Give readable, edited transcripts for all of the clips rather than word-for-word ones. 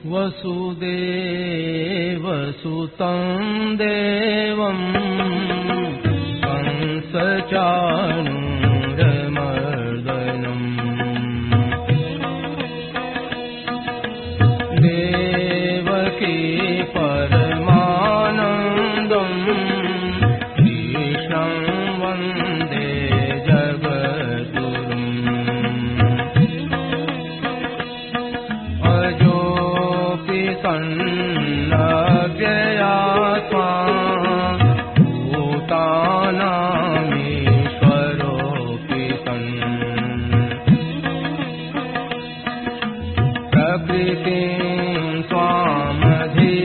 वसुदेवसुतं देवं कंसचाणूरमर्दनम् देवकी परमानन्दं कृष्णं वन्दे जगद्गुरुम् सन्नव्ययात्मा भूतानामीश्वरोऽपि सन् प्रकृतिं स्वामधिष्ठाय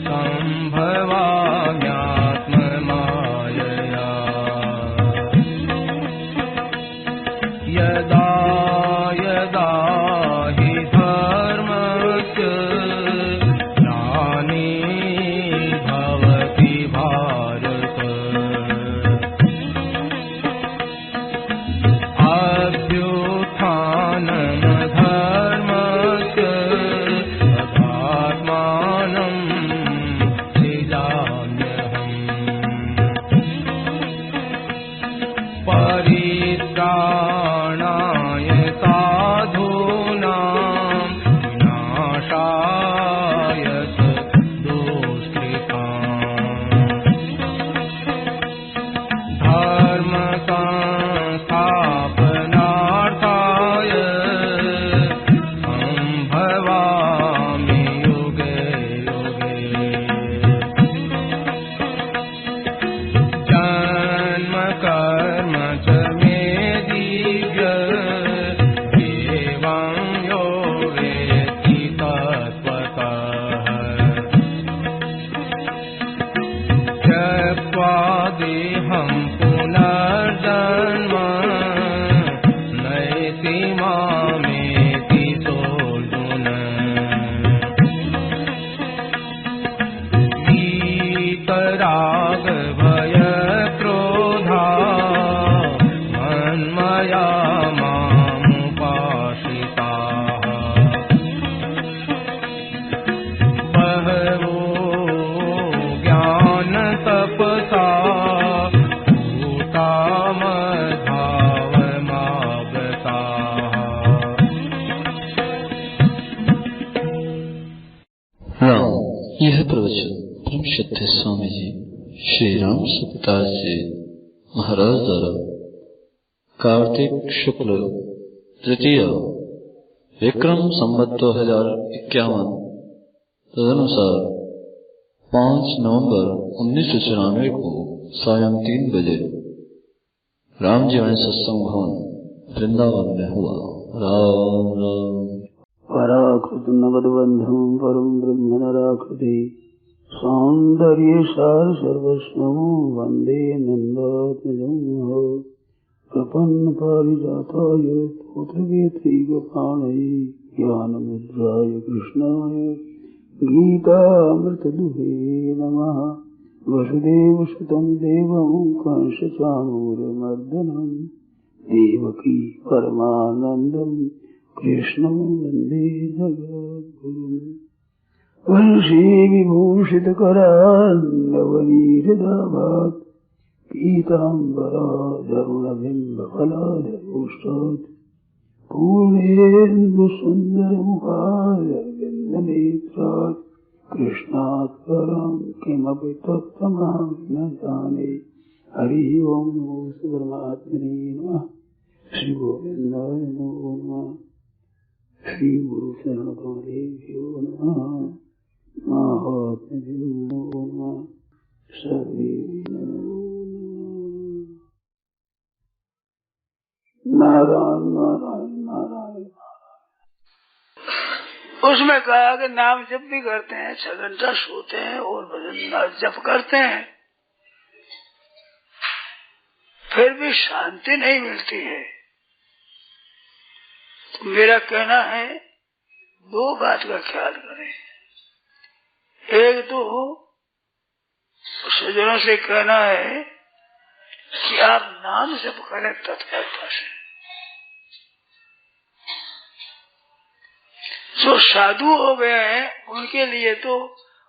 सम्भवाम्यात्ममायया यदा यदा हि धर्मस्य ग्लानिर्भवति भारत अभ्युत्थानमधर्मस्य तदात्मानं सृजाम्यहम् परित्राणाय साधूनां विनाशाय दुष्कृताम् धर्मसंस्थापनार्थाय सम्भवामि युगे युगे जन्म कर्म च मे दिव्य एवं यो वेत्ति तत्त्वतः त्यक्त्वा देहं पुनर्जन्म नैति मामेति सोऽर्जुन वीतरागभयक्रोधा मन्मया मामुपाश्रिताः बहवो ज्ञानतपसा भूता मद्भावमागताः। राम। यह प्रवचन परम श्रद्धेय स्वामी जी श्री राम सुखदास जी महाराज द्वारा कार्तिक शुक्ल तृतीय विक्रम संवत 2051 तदनुसार 5 नवंबर 1994 को सायं 3 बजे राम जीवन सत्संग भवन वृंदावन में हुआ। राम राम। पराकृत नवद्बंधु परम ब्रह्म नराकृति सौंदर्यसार सर्वस्वं वंदे नंदात्मजं प्रपन्न पारिजाताय पुत्रवेत्रैकपाणये ज्ञानमुद्राय कृष्णाय गीतामृतदुहे नमः। वसुदेवसुतं देवं कंसचाणूरमर्दनं देवकी परमानन्दं कृष्णं वन्दे जगद्गुरुम्। वंशी विभूषितकरान्नवनीरदाभात् पीताम्बराधरुणबिम्बफलाधरोष्टात् पूर्णेन्दुसुन्दरमुखारविन्दनेत्रात् कृष्णात् परं किमपि तत्त्वमहं न जाने। हरि ओं नमो परमात्मने नमः। श्री गोविंदाय नमो नमः। श्री गुरु शरणकमलेभ्यो नमः। महात्म्यो नमो नमः। सर्वे नमो नमः। नारायण नारायण नारायण। उसमें कहा कि नाम जप भी करते हैं, 6 घंटा सोते हैं और भजन जप करते हैं, फिर भी शांति नहीं मिलती है। मेरा कहना है दो बात का ख्याल करें। एक तो सज्जनों से कहना है कि आप नाम जप करें तत्परता से। जो साधु हो गए हैं उनके लिए तो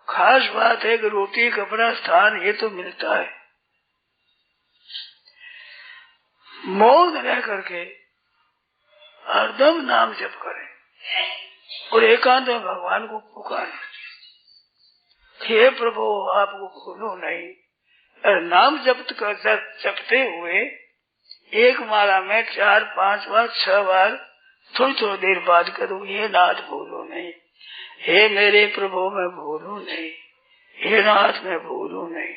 खास बात है कि रोटी कपड़ा स्थान ये तो मिलता है। मौन रह करके हरदम नाम जप करें और एकांत में भगवान को पुकारें, हे प्रभु आपको भूलो नहीं। और नाम जपते हुए एक माला में 4, 5 बार 6 बार थोड़ी थोड़ी देर बाद करो, हे नाथ भूलो नहीं, हे मेरे प्रभु मैं भूलू नहीं, हे नाथ मैं भूलू नहीं।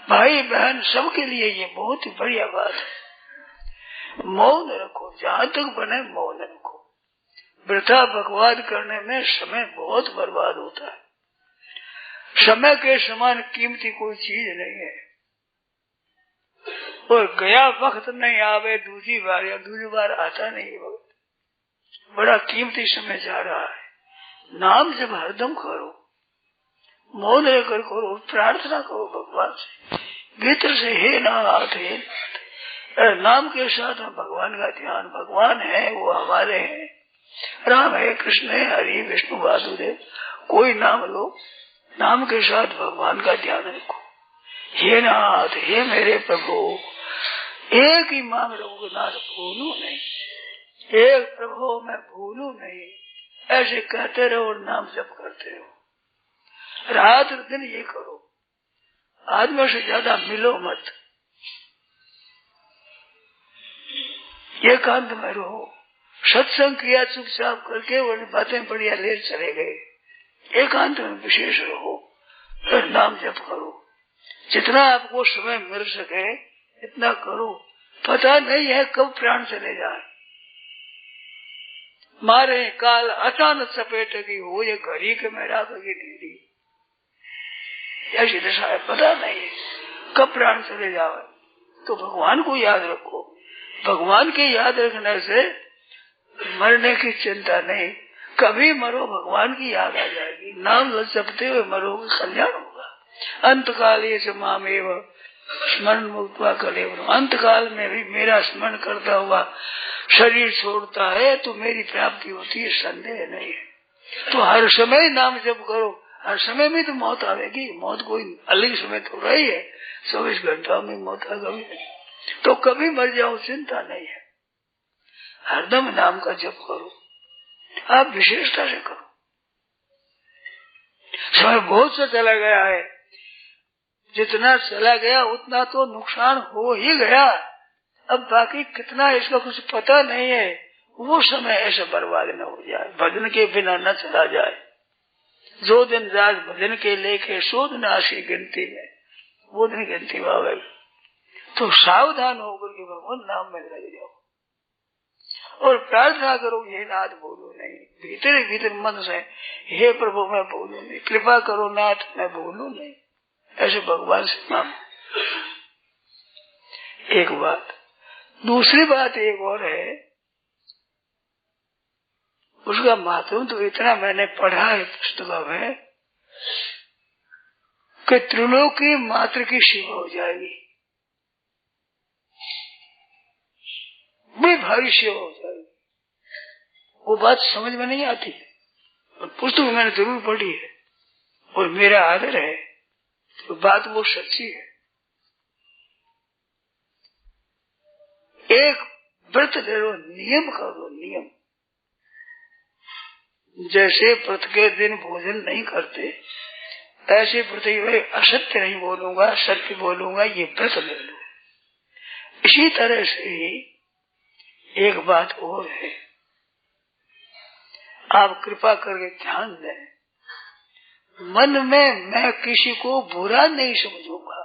भाई बहन सबके लिए ये बहुत ही बढ़िया बात है। मौन रखो, जहाँ तक बने मौन रखो। वृथा बकवाद करने में समय बहुत बर्बाद होता है। समय के समान कीमती कोई चीज नहीं है। और गया वक्त नहीं आवे दूसरी बार, या दूसरी बार आता नहीं वक्त। बड़ा कीमती समय जा रहा है। नाम जब हरदम करो, मौन रहकर करो, प्रार्थना करो भगवान से भीतर से, हे नाथ हे नाथ। नाम के साथ में भगवान का ध्यान, भगवान है वो हमारे हैं, राम है, कृष्ण है, हरि विष्णु वासुदेव, कोई नाम लो, नाम के साथ भगवान का ध्यान रखो। हे नाथ हे मेरे प्रभु, एक ही मांग रहो, नाथ भूलू नहीं, एक प्रभु मैं भूलू नहीं। ऐसे कहते रहो और नाम जप करते रहो। रात दिन ये करो, आदमी से ज्यादा मिलो मत, एकांत में रहो। सत्संग किया चुपचाप करके, वो बातें बढ़िया ले चले गए। एकांत में विशेष रहो और नाम जप करो। जितना आपको समय मिल सके इतना करो। पता नहीं है कब प्राण चले जाए। मारे काल अचानक सपेटेगी, हो ये घड़ी के में राखेगी दीदी, ऐसी दशा है, पता नहीं है कब प्राण चले जाए। तो भगवान को याद रखो। भगवान के याद रखने से मरने की चिंता नहीं। कभी मरो भगवान की याद आ जाएगी। नाम जपते हुए मरोगे, कल्याण होगा। अंत काल मामेव स्मरण मुक्त्वा कलेवरम। अंत काल में भी मेरा स्मरण करता हुआ शरीर छोड़ता है तो मेरी प्राप्ति होती है, संदेह नहीं है। तो हर समय नाम जप करो। हर समय में तो मौत आवेगी। मौत कोई अलग समय तो रही है, 24 घंटा में मौत आ गई, तो कभी मर जाओ चिंता नहीं है। हरदम नाम का जप करो, आप विशेषता से करो। समय बहुत सा चला गया है, जितना चला गया उतना तो नुकसान हो ही गया। अब बाकी कितना इसका कुछ पता नहीं है। वो समय ऐसा बर्बाद न हो जाए, भजन के बिना न चला जाए। जो दिन राज भजन के लेके सो दिन आशी गिनती में, वो दिन गिनती में आवे। तो सावधान होकर के भगवान नाम में लग जाओ और प्रार्थना करो, हे नाथ भूलो नहीं। भीतर भीतर मन से, हे प्रभु मैं भूलू नहीं, कृपा करो नाथ मैं भूलू नहीं। ऐसे भगवान से मांगो। एक बात। दूसरी बात एक और है, उसका महत्व तो इतना मैंने पढ़ा है पुस्तकों में कि त्रिलोकी मात्र की सेवा हो जाएगी, बड़ी भारी सेवा हो जाएगी। वो बात समझ में नहीं आती और पुस्तक मैंने जरूर पढ़ी है और मेरा आदर है, तो बात वो सच्ची है। एक व्रत ले लो, नियम कर लो, नियम। जैसे व्रत के दिन भोजन नहीं करते, ऐसे व्रत असत्य नहीं बोलूंगा, सत्य बोलूंगा, ये व्रत ले लो। इसी तरह से ही एक बात और है, आप कृपा करके ध्यान दें। मन में मैं किसी को बुरा नहीं समझूंगा।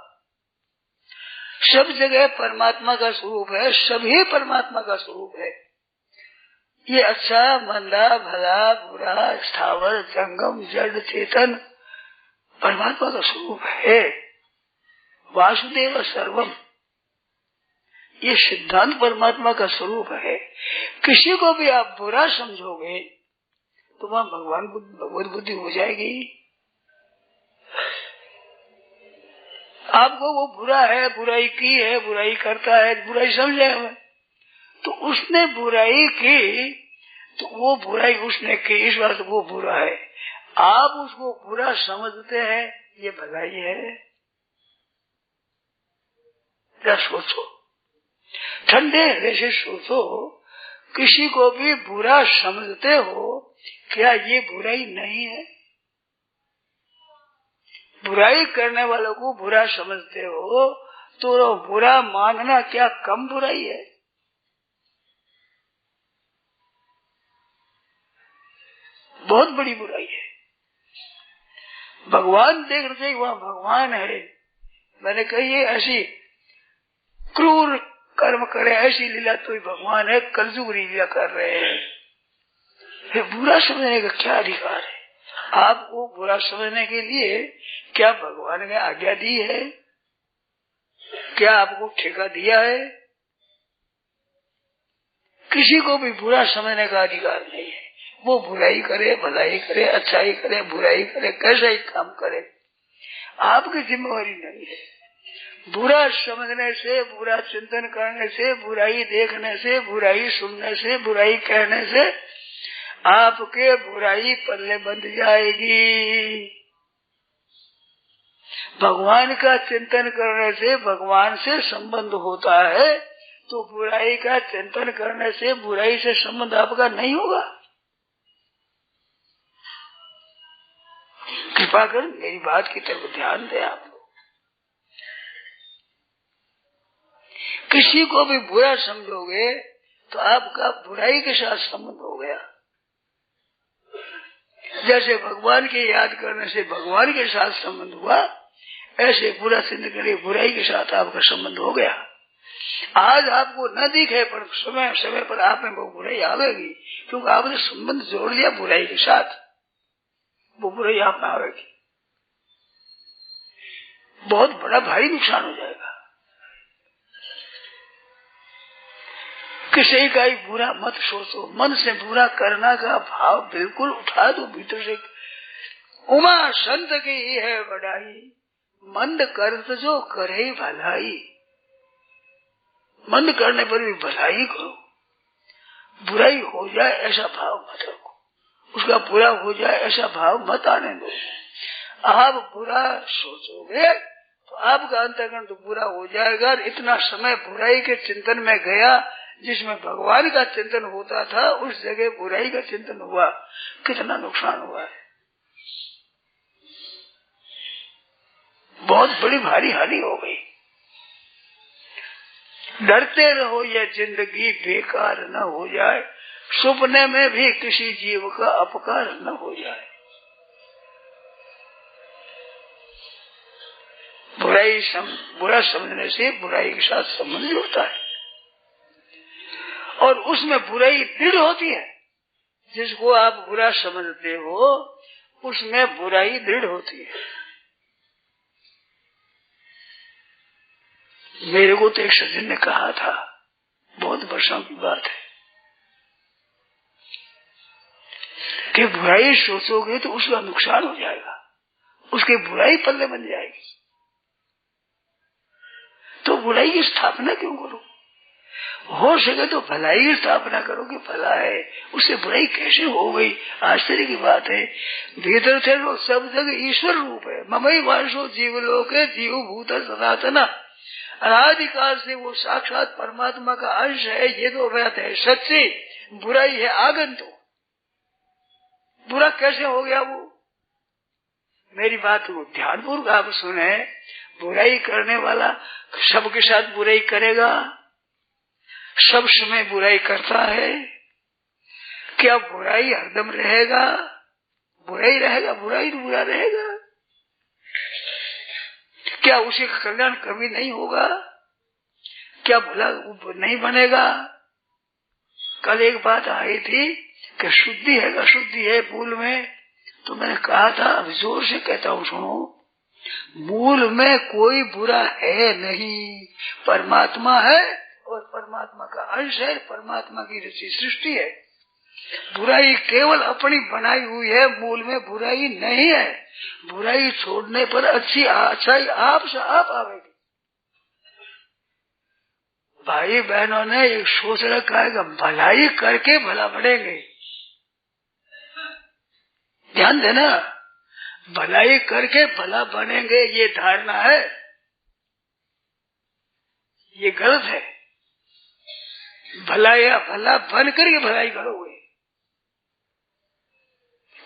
सब जगह परमात्मा का स्वरूप है, सभी परमात्मा का स्वरूप है। ये अच्छा मंदा भला बुरा स्थावर जंगम जड़ चेतन परमात्मा का स्वरूप है। वासुदेव सर्वम, ये सिद्धांत परमात्मा का स्वरूप है। किसी को भी आप बुरा समझोगे तो वहां भगवत बुद्धि हो जाएगी। आपको वो बुरा है, बुराई की है, बुराई करता है, बुराई समझे हमें, तो उसने बुराई की तो वो बुराई उसने की, इस बात वो बुरा है। आप उसको बुरा समझते हैं, ये भलाई है। क्या सोचो, ठंडे हृदय से सोचो, किसी को भी बुरा समझते हो, क्या ये बुराई नहीं है? बुराई करने वालों को बुरा समझते हो तो बुरा मानना क्या कम बुराई है? बहुत बड़ी बुराई है। भगवान देख रहे वहाँ भगवान है, मैंने कही है ऐसी क्रूर कर्म करे, ऐसी लीला तो भगवान है, कलयुग लीला कर रहे हैं। फिर बुरा समझने का क्या अधिकार है? आपको बुरा समझने के लिए क्या भगवान ने आज्ञा दी है? क्या आपको ठेका दिया है? किसी को भी बुरा समझने का अधिकार नहीं है। वो बुराई करे, भलाई करे, अच्छाई करे, बुराई करे, कैसा ही काम करे, आपकी जिम्मेवारी नहीं है। बुरा समझने से, बुरा चिंतन करने से, बुराई देखने से, बुराई सुनने से, बुराई कहने से आपके बुराई पल्ले बंध जाएगी। भगवान का चिंतन करने से भगवान से संबंध होता है, तो बुराई का चिंतन करने से बुराई से संबंध आपका नहीं होगा। कृपा कर मेरी बात की तरफ ध्यान दें। आप किसी को भी बुरा समझोगे तो आपका बुराई के साथ संबंध हो गया। जैसे भगवान की याद करने से भगवान के साथ संबंध हुआ, ऐसे बुरा चिंतन करके बुराई के साथ आपका संबंध हो गया। आज आपको न दिखे पर समय समय पर आप में वो बुराई आवेगी, क्योंकि आपने संबंध जोड़ लिया बुराई के साथ, वो बुराई आप में आवेगी। बहुत बड़ा भारी नुकसान हो जाएगा। किसी का ही बुरा मत सोचो, मन से बुरा करना का भाव बिल्कुल उठा दो भीतर से। उमा संत की है बड़ाई, मंद करत जो करे भलाई। मंद करने पर भी भलाई करो, बुराई हो जाए ऐसा भाव मत रखो, उसका बुरा हो जाए ऐसा भाव मत आने दो। आप बुरा सोचोगे तो आपका अंतःकरण तो बुरा हो जाएगा। इतना समय बुराई के चिंतन में गया, जिसमें भगवान का चिंतन होता था उस जगह बुराई का चिंतन हुआ, कितना नुकसान हुआ है। बहुत बड़ी भारी हानि हो गई। डरते रहो ये जिंदगी बेकार न हो जाए, सपने में भी किसी जीव का अपकार न हो जाए। बुरा समझने से बुराई के साथ संबंध जुड़ता है और उसमें बुराई दृढ़ होती है। जिसको आप बुरा समझते हो उसमें बुराई दृढ़ होती है। मेरे को तो एक सज्जन ने कहा था, बहुत वर्षों की बात है, कि बुराई सोचोगे तो उसका नुकसान हो जाएगा, उसकी बुराई पल्ले बन जाएगी, तो बुराई की स्थापना क्यों करो? हो सके तो भलाई की स्थापना करो कि भला है, उससे बुराई कैसे हो गई? आश्चर्य की बात है। भीतर थे तो सब जगह ईश्वर रूप है। ममई वासो जीवलोके जीव भूत सनातना, अनादिकाल से वो साक्षात परमात्मा का अंश है। ये तो बात है सच्ची। बुराई है आगंतुक, बुरा कैसे हो गया वो? मेरी बात को ध्यानपूर्वक आप सुने। बुराई करने वाला सबके साथ बुराई करेगा, सब समय बुराई करता है। क्या बुराई हरदम रहेगा? बुराई रहेगा, बुराई तो बुरा रहेगा। क्या उसी का कल्याण कभी नहीं होगा? क्या भला नहीं बनेगा? कल एक बात आई थी कि शुद्धि है, अशुद्धि है मूल में, तो मैंने कहा था, अब जोर से कहता हूँ सुनो, मूल में कोई बुरा है नहीं, परमात्मा है और परमात्मा का अंश है, परमात्मा की रची सृष्टि है। बुराई केवल अपनी बनाई हुई है, मूल में बुराई नहीं है। बुराई छोड़ने पर अच्छाई आप से आप आवेगी। भाई बहनों ने एक सोच रखा है कि भलाई करके भला बढ़ेंगे। ध्यान देना, भलाई करके भला बनेंगे ये धारणा है, ये गलत है। भला या भला बन करके भलाई करोगे,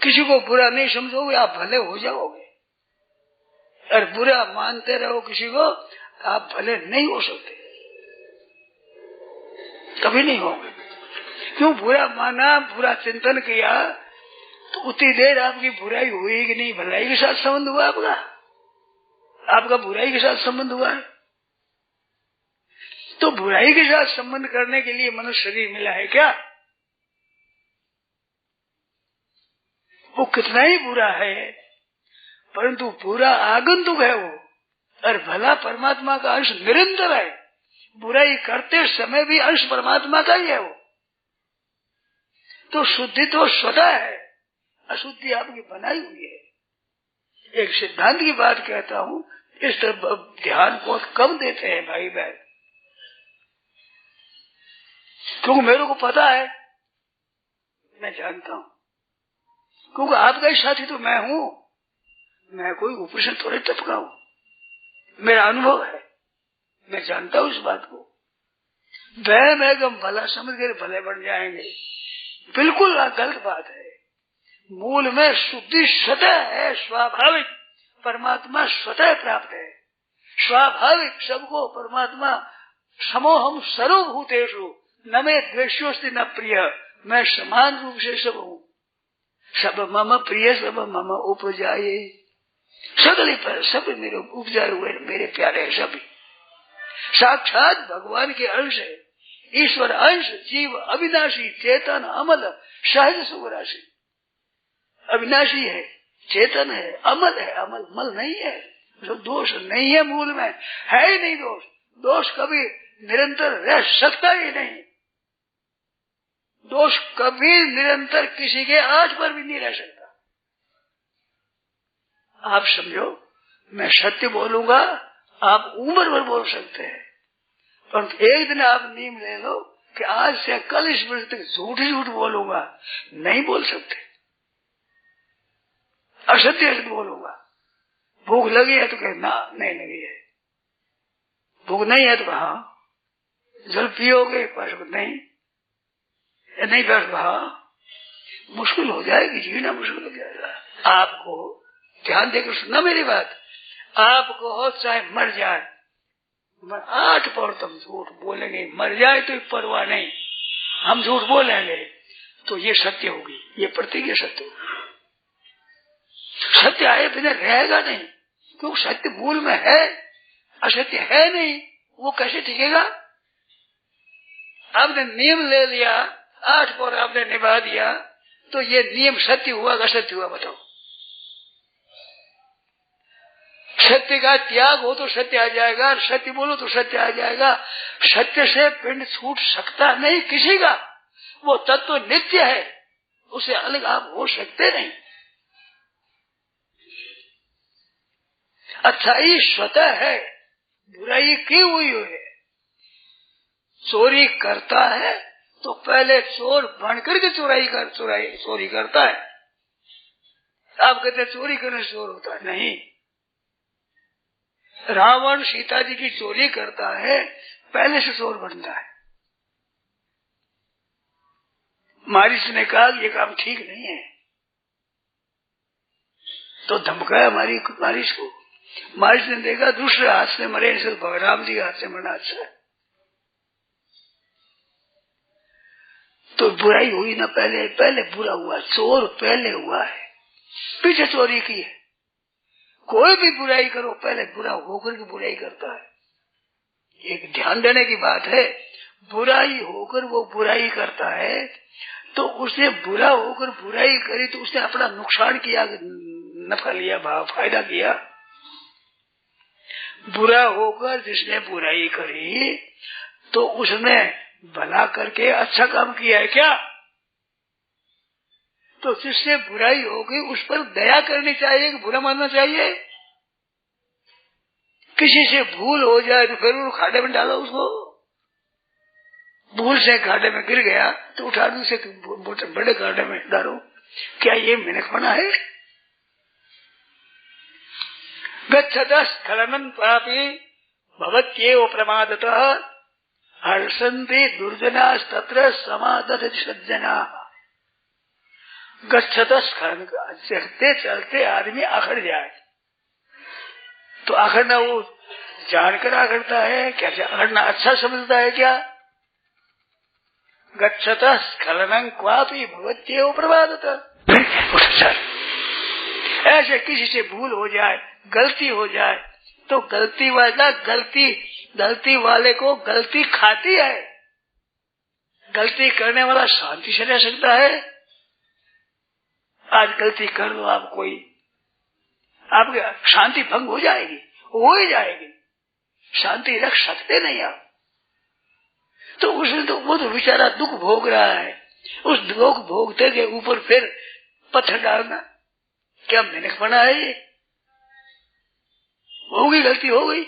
किसी को बुरा नहीं समझोगे, आप भले हो जाओगे। और बुरा मानते रहो किसी को, आप भले नहीं हो सकते, कभी नहीं होंगे। क्यों बुरा माना, बुरा चिंतन किया, तो उतनी देर आपकी बुराई हुई कि नहीं, भलाई के साथ संबंध हुआ आपका? आपका बुराई के साथ संबंध हुआ है। तो बुराई के साथ संबंध करने के लिए मनुष्य शरीर मिला है क्या? वो कितना ही बुरा है, परंतु बुरा आगंतुक है वो, और भला परमात्मा का अंश निरंतर है। बुराई करते समय भी अंश परमात्मा का ही है वो। तो शुद्धि तो स्वतः है, अशुद्धि आपकी बनाई हुई है। एक सिद्धांत की बात कहता हूँ, इस तरफ ध्यान बहुत कम देते हैं भाई बहन, क्योंकि मेरे को पता है, मैं जानता हूँ, क्योंकि आपका ही साथी तो मैं हूँ। मैं कोई ऊपर से थोड़े टपका हूँ, मेरा अनुभव है, मैं जानता हूँ इस बात को। वह मैं हम भला समझ कर भले बन जाएंगे, बिल्कुल गलत बात है। मूल में शुद्धि स्वतः है, स्वाभाविक। परमात्मा स्वतः प्राप्त है, स्वाभाविक। सबको परमात्मा समोहम सर्वभूतेषु न मे द्वेष्योस्ति न प्रिय, मैं समान रूप से सब हूँ। सब मम प्रिय सब मम उपजाये, सगले पर सब मेरे उपजाए हुए मेरे प्यारे हैं सभी। साक्षात भगवान के अंश है, ईश्वर अंश, जीव अविनाशी, चेतन, अमल, सहज सुखराशि। अविनाशी है, चेतन है, अमल है, अमल मल नहीं है, जो दोष नहीं है, मूल में है ही नहीं दोष। दोष कभी निरंतर रह सकता ही नहीं। दोष कभी निरंतर किसी के आंच पर भी नहीं रह सकता। आप समझो, मैं सत्य बोलूंगा, आप उम्र भर बोल सकते हैं, परंतु एक दिन आप नींद ले लो कि आज से कल इस वर्ष तक झूठ ही झूठ बोलूंगा, नहीं बोल सकते। असत्य बोलूंगा। भूख लगी है तो कहे ना, नहीं लगी है। भूख नहीं है तो हाँ। जल पियोगे? नहीं, नहीं बैठ हाँ। मुश्किल हो जाएगी, जीना मुश्किल हो जाएगा। आपको ध्यान देकर सुनना मेरी बात। आपको चाहे मर जाए, 8 पौर तुम झूठ बोलेंगे, मर जाए तो परवाह नहीं, हम झूठ बोलेंगे तो ये सत्य होगी, ये प्रतिज्ञा सत्य होगी। सत्य आए बिना रहेगा नहीं, क्योंकि सत्य मूल में है, असत्य है नहीं, वो कैसे टिकेगा? आपने नियम ले लिया, 8 पौर आपने निभा दिया, तो ये नियम सत्य हुआ असत्य हुआ? बताओ। सत्य का त्याग हो तो सत्य आ जाएगा, सत्य बोलो तो सत्य आ जाएगा। सत्य से पिंड छूट सकता नहीं किसी का, वो तत्व नित्य है, उसे अलग आप हो सकते नहीं। अच्छाई स्वतः है, बुराई की हुई है। चोरी करता है तो पहले चोर बन करके चोरी करता है। आप कहते हैं चोरी करने से चोर होता है, नहीं। रावण सीता जी की चोरी करता है, पहले से चोर बनता है। मारिस ने कहा ये काम ठीक नहीं है, तो धमकाया मारिस को। मारिस ने देखा दूसरे हाथ से मरे से राम जी के हाथ से मरना अच्छा है। तो बुराई हुई ना, पहले बुरा हुआ, चोर पहले हुआ है, पीछे चोरी की है। कोई भी बुराई करो पहले बुरा होकर के बुराई करता है। एक ध्यान देने की बात है, बुराई होकर वो बुराई करता है, तो उसने बुरा होकर बुराई करी तो उसने अपना नुकसान किया, नफा लिया, फायदा किया। बुरा होकर जिसने बुराई करी तो उसने भला करके अच्छा काम किया है क्या? तो जिससे बुराई होगी उस पर दया करनी चाहिए कि बुरा मानना चाहिए? किसी से भूल हो जाए तो फिर वो खाड़े में डालो उसको। भूल से खाड़े में गिर गया तो उठा दो उसे बड़े खाड़े में डालो। क्या ये मिनखपना है? गच्छतः स्खलनं पापी भवत्येव प्रमादतः हर्षन्ति दुर्जनास्तत्र समादधति सज्जनाः। गच्छतः स्खलन, चलते चलते आदमी आखड़ जाए तो आखड़ना वो जानकर आखड़ता है क्या? आखड़ना अच्छा समझता है क्या? गच्छतः स्खलनं क्वापि भवत्येव प्रमादतः। ऐसे किसी से भूल हो जाए, गलती हो जाए तो गलती वाले को गलती खाती है। गलती करने वाला शांति से रह सकता है? आज गलती कर लो आप कोई, आपकी शांति भंग हो जाएगी, हो ही जाएगी। शांति रख सकते नहीं आप। तो उसने तो वो तो बेचारा दुख भोग रहा है, उस दुख भोगते के ऊपर फिर पत्थर डालना क्या मिनखपना है? ये होगी, गलती हो गई,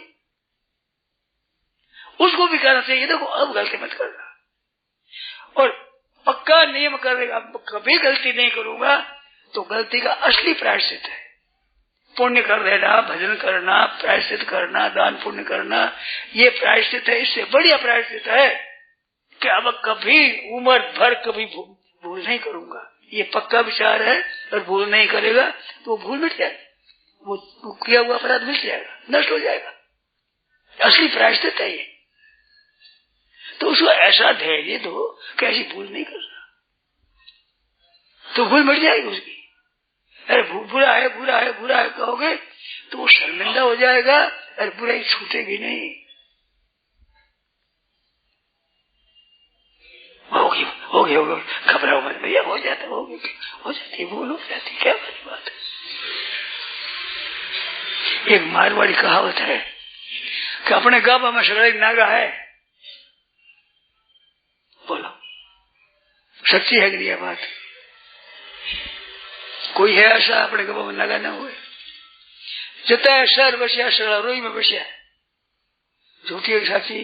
उसको भी कहना चाहिए देखो अब गलती मत करना। और पक्का नियम करेगा, कभी गलती नहीं करूंगा तो गलती का असली प्रायश्चित है पुण्य कर देना, भजन करना, प्रायश्चित करना, दान पुण्य करना। ये प्रायश्चित है, इससे बढ़िया प्रायश्चित है कि अब कभी उम्र भर कभी भूल नहीं करूंगा। ये पक्का विचार है। और भूल नहीं करेगा तो वो भूल मिट जाएगी, वो किया हुआ अपराध मिट जाएगा, नष्ट हो जाएगा। असली प्रायश्चित है ये। तो उसको ऐसा धैर्य दो कि ऐसी भूल नहीं करना, तो भूल मिट जाएगी उसकी। अरे बुरा है बुरा है बुरा है कहोगे तो वो शर्मिंदा हो जाएगा, अरे बुराई छूटेगी नहीं। होगी घबराओ मत भैया, हो जाता हो जाती भूल, हो जाती, क्या बड़ी बात है। एक मारवाड़ी कहावत है कि अपने गांव में सगड़ा नागा है। बोलो सच्ची है कि नहीं बात? कोई है ऐसा अपने गांव में नागा ना हुए? जितना शहर बसिया सगड़ा रोई में बसिया, झूठी है साची?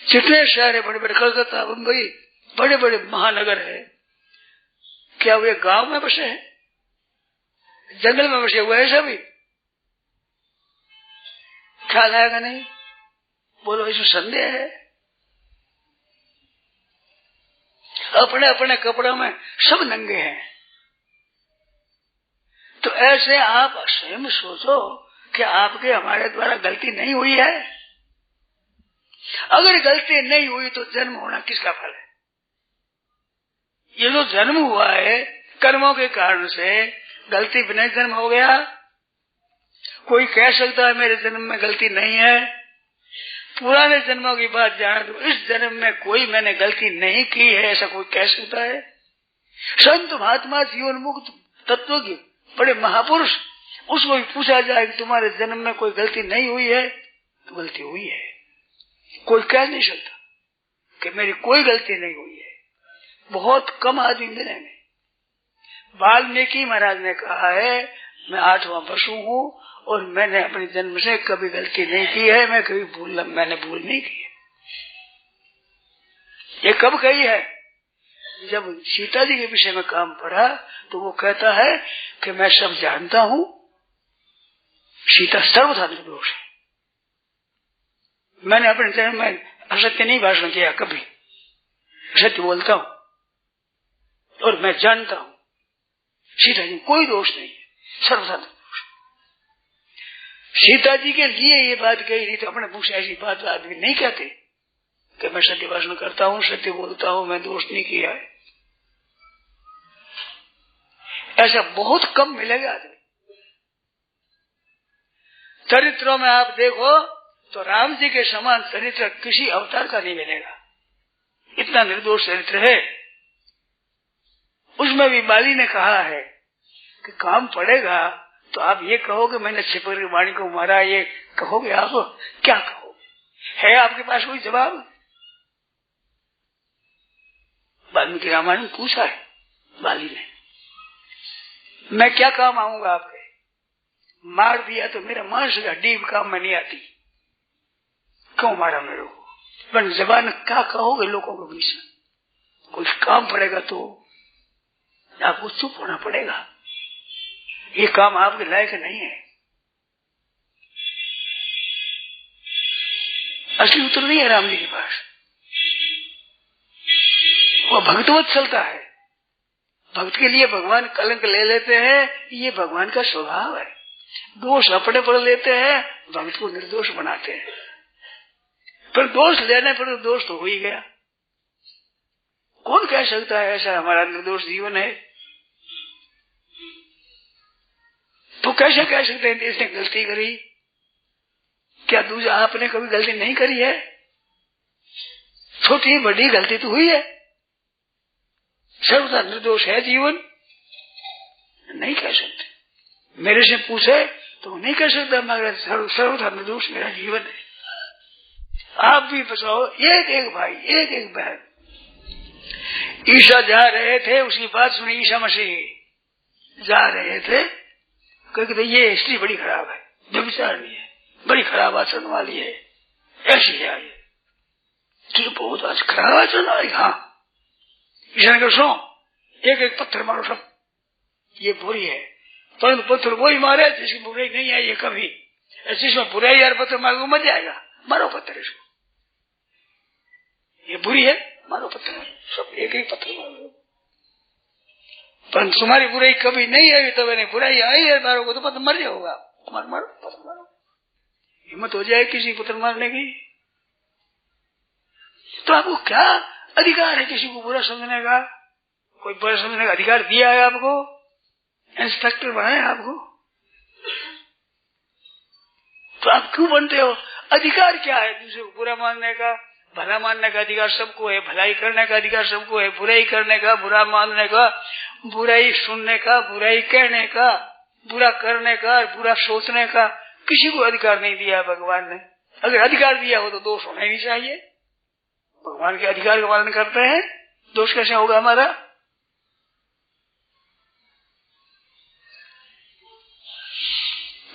जितने शहर है बड़े बड़े, कलकत्ता, मुंबई, बड़े बड़े महानगर है, क्या वे गांव में बसे हैं? जंगल में बसे हुए हैं सभी? ख्याल आएगा नहीं? बोलो इसमें संदेह है? अपने अपने कपड़ों में सब नंगे हैं। तो ऐसे आप स्वयं सोचो कि आपके हमारे द्वारा गलती नहीं हुई है। अगर गलती नहीं हुई तो जन्म होना किसका फल है? ये जो जन्म हुआ है कर्मों के कारण से, गलती बिना जन्म हो गया। कोई कह सकता है मेरे जन्म में गलती नहीं है? पुराने जन्मों की बात जाने तो इस जन्म में कोई मैंने गलती नहीं की है ऐसा कोई कह सकता है? संत महात्मा जीवन मुक्त तत्व के बड़े महापुरुष, उसको भी पूछा जाए कि तुम्हारे जन्म में कोई गलती नहीं हुई है तो गलती हुई है। कोई कह नहीं सकता कि मेरी कोई गलती नहीं हुई है। बहुत कम आदमी मिलेंगे। वाल्मीकि महाराज ने कहा है मैं 8वां पशु हूँ और मैंने अपने जन्म से कभी गलती नहीं की है, मैं कभी मैंने भूल नहीं की है। ये कब कही है? जब सीता जी के विषय में काम पड़ा तो वो कहता है कि मैं सब जानता हूँ, सीता सर्वथा निर्दोष है। मैंने अपने जन्म में असत्य नहीं भाषण किया, कभी सत्य बोलता हूँ और मैं जानता हूँ सीता जी कोई दोष नहीं है, सर्वथा निर्दोष। सीता जी के लिए ये बात कही नहीं तो अपने मुख से ऐसी बात आदमी नहीं कहते कि मैं सत्य भाषण करता हूँ, सत्य बोलता हूँ, मैं दोष नहीं किया है। ऐसा बहुत कम मिलेगा आदमी। चरित्रों में आप देखो तो राम जी के समान चरित्र किसी अवतार का नहीं मिलेगा, इतना निर्दोष चरित्र है। उसमें भी बाली ने कहा है कि काम पड़ेगा तो आप ये कहोगे मैंने छिपर वाणी को मारा, ये कहोगे आप? क्या कहोगे? है आपके पास कोई जवाब? वाल्मीकि रामायण में पूछा है बाली ने, मैं क्या काम आऊंगा आपके? मार दिया तो मेरा मांस हड्डी काम में नहीं आती, क्यों मारा मेरे को? पर जबान क्या कहोगे लोगों के बीच में? कुछ काम पड़ेगा तो आपको चुप होना पड़ेगा। ये काम आपके लायक नहीं है। असली उत्तर नहीं है राम जी के पास। वो भक्तवत चलता है। भक्त के लिए भगवान कलंक ले लेते हैं, ये भगवान का स्वभाव है। दोष अपने पर लेते हैं, भक्त को निर्दोष बनाते हैं। पर दोष लेने पर तो दोष तो हो ही गया। कौन कह सकता है ऐसा हमारा निर्दोष जीवन है? तो कैसे कह सकते हैं इसने गलती करी? क्या दूसरा आपने कभी गलती नहीं करी है? छोटी बड़ी गलती तो हुई है। सर्वथा निर्दोष है जीवन? नहीं कह सकते। मेरे से पूछे तो नहीं कह सकता मगर सर्वथा निर्दोष मेरा जीवन है। आप भी बचाओ, एक एक भाई, एक एक बहन। ईसा जा रहे थे, उसकी बात सुनी ईसा मसीह जा रहे थे, कहते ये स्त्री बड़ी खराब है, व्यभिचारिणी है, बड़ी खराब आचरण वाली है, ऐसी है ये, तुझे बहुत आज खराब आचरण वाली। हाँ, ईसा ने कहा सुनो, एक एक पत्थर मारो सब, ये बुरी है। परंतु पत्थर वही मारे जिसकी बुराई नहीं आई है कभी। जिसमें बुराई यार पत्थर मारो मर जाएगा, मारो पत्थर इसको। ये बुरी है, मारो पत्थर, सब एक एक पत्थर मारो। परंतु तुम्हारी बुराई कभी नहीं आई, तो मैंने बुराई आई है मारोगे तो पत्थर मर जाओगा। मारो मारो पत्थर मारो। हिम्मत हो जाए किसी पत्थर मारने की? तो आपको क्या अधिकार है किसी को बुरा समझने का? कोई बुरा समझने का अधिकार दिया है आपको? इंस्पेक्टर बनाए आपको? तो आप क्यों बनते हो? अधिकार क्या है दूसरे को बुरा मानने का? भला मानने का अधिकार सबको है, भलाई करने का अधिकार सबको है, बुराई करने का, बुरा मानने का, बुराई सुनने का, बुराई कहने का, बुरा करने का, बुरा सोचने का किसी को अधिकार नहीं दिया भगवान ने। अगर अधिकार दिया हो तो दोष होना ही नहीं चाहिए। भगवान के अधिकार का पालन करते हैं, दोष कैसे होगा हमारा?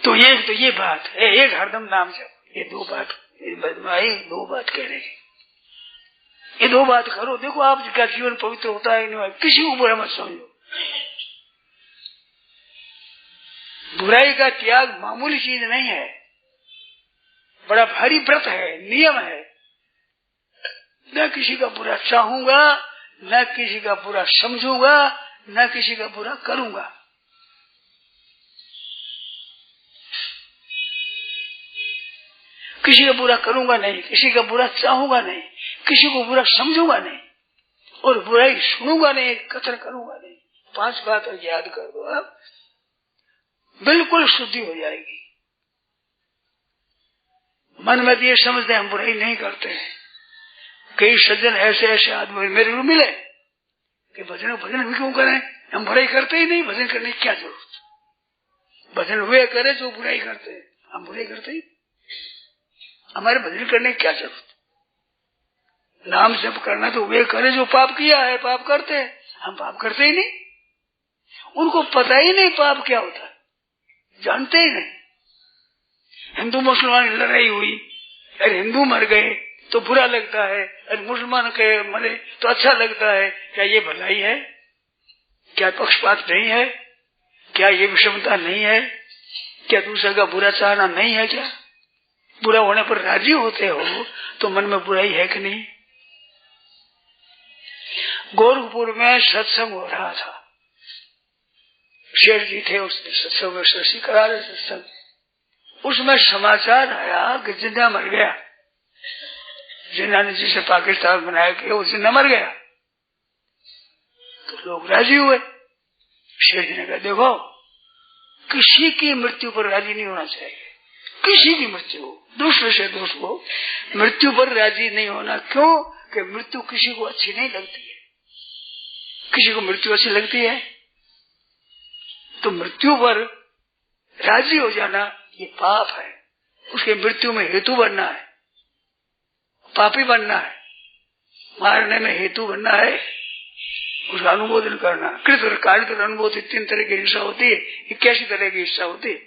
तो ये बात है, एक हरदम नाम से ये दो बात कह रहे हैं। ये दो बात करो, देखो आपका जीवन पवित्र होता है नहीं। किसी को बुरा मत समझो। बुराई का त्याग मामूली चीज नहीं है, बड़ा भारी व्रत है, नियम है। न किसी का बुरा चाहूंगा, न किसी का बुरा समझूंगा, न किसी का बुरा करूंगा। किसी का बुरा करूंगा नहीं, किसी का बुरा चाहूंगा नहीं, किसी को बुरा समझूंगा नहीं, और बुराई सुनूंगा नहीं, कथन करूंगा नहीं। 5 बात याद कर दो आप, बिल्कुल शुद्धि हो जाएगी। मन में ये समझते हम बुराई नहीं करते हैं। कई सज्जन ऐसे आदमी मेरे को मिले कि भजन भी क्यों करें, हम बुराई करते ही नहीं, भजन करने की क्या जरूरत? भजन वे करे जो बुराई करते हैं, हम बुराई करते ही, हमारे भजन करने की क्या जरूरत? नाम जप करना तो वे करे जो पाप किया है, पाप करते हैं, हम पाप करते ही नहीं। उनको पता ही नहीं पाप क्या होता है, जानते ही नहीं। हिंदू मुसलमान की लड़ाई हुई, अरे हिंदू मर गए तो बुरा लगता है, अरे मुसलमान के मरे तो अच्छा लगता है। क्या ये भलाई है? क्या पक्षपात नहीं है? क्या ये विषमता नहीं है? क्या दूसरे का बुरा चाहना नहीं है? क्या बुरा होने पर राजी होते हो तो मन में बुराई है कि नहीं? गोरखपुर में सत्संग हो रहा था, शेर जी थे उसने सत्संग में शशि करा रहे सत्संग। उसमें समाचार आया कि जिन्ना मर गया। जिन्ना ने जिसे पाकिस्तान बनाया कि वो जिन्ना मर गया, तो लोग राजी हुए। शेर जी ने कहा देखो, किसी की मृत्यु पर राजी नहीं होना चाहिए। किसी की मृत्यु, दूसरे से दोष हो, मृत्यु पर राजी नहीं होना। क्यों? कि मृत्यु किसी को अच्छी नहीं लगती है। किसी को मृत्यु अच्छी लगती है? तो मृत्यु पर राजी हो जाना ये पाप है, उसके मृत्यु में हेतु बनना है, पापी बनना है, मारने में हेतु बनना है, उसका अनुमोदन करना। कृत और कादित अनुमोदित 3 तरह की हिंसा होती है, 81 तरह की हिंसा होती है।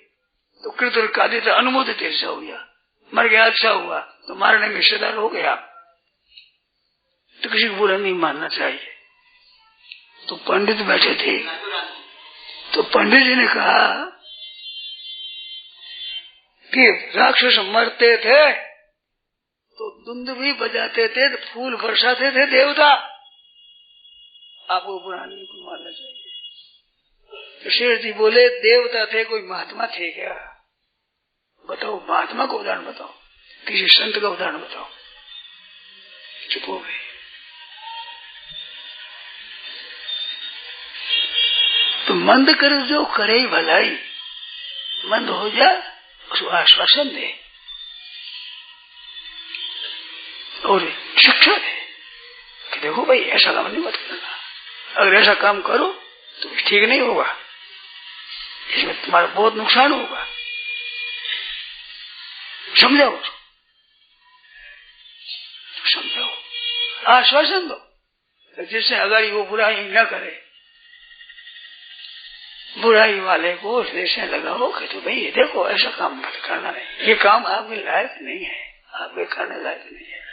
तो कृत और कादित अनुमोदित हिंसा हो गया, मर गया अच्छा हुआ, तो मारने में हिस्सेदार हो गया, तो किसी को बुरा नहीं मानना चाहिए। तो पंडित बैठे थे, तो पंडित जी ने कहा कि राक्षस मरते थे तो धुंध भी बजाते थे, तो फूल बरसाते थे देवता, आपको बुरा नहीं मानना चाहिए। तो शेर जी बोले देवता थे, कोई महात्मा थे क्या? बताओ, महात्मा का उदाहरण बताओ, किसी संत का उदाहरण बताओ। चुप हो गए। तो मंद कर जो करे भलाई, मंद हो जाए उसको आश्वासन दे और शिक्षा दे कि देखो भाई ऐसा काम नहीं मत करना, अगर ऐसा काम करो तो ठीक नहीं होगा, इसमें तुम्हारा बहुत नुकसान होगा, समझाओ, समझाओ, आश्वासन दो, जिससे अगर वो बुराई न करे। बुराई वाले को रेशे लगाओ कि तो भाई ये देखो ऐसा काम मत करना है, ये काम आपके लायक नहीं है, आपके करने लायक नहीं है।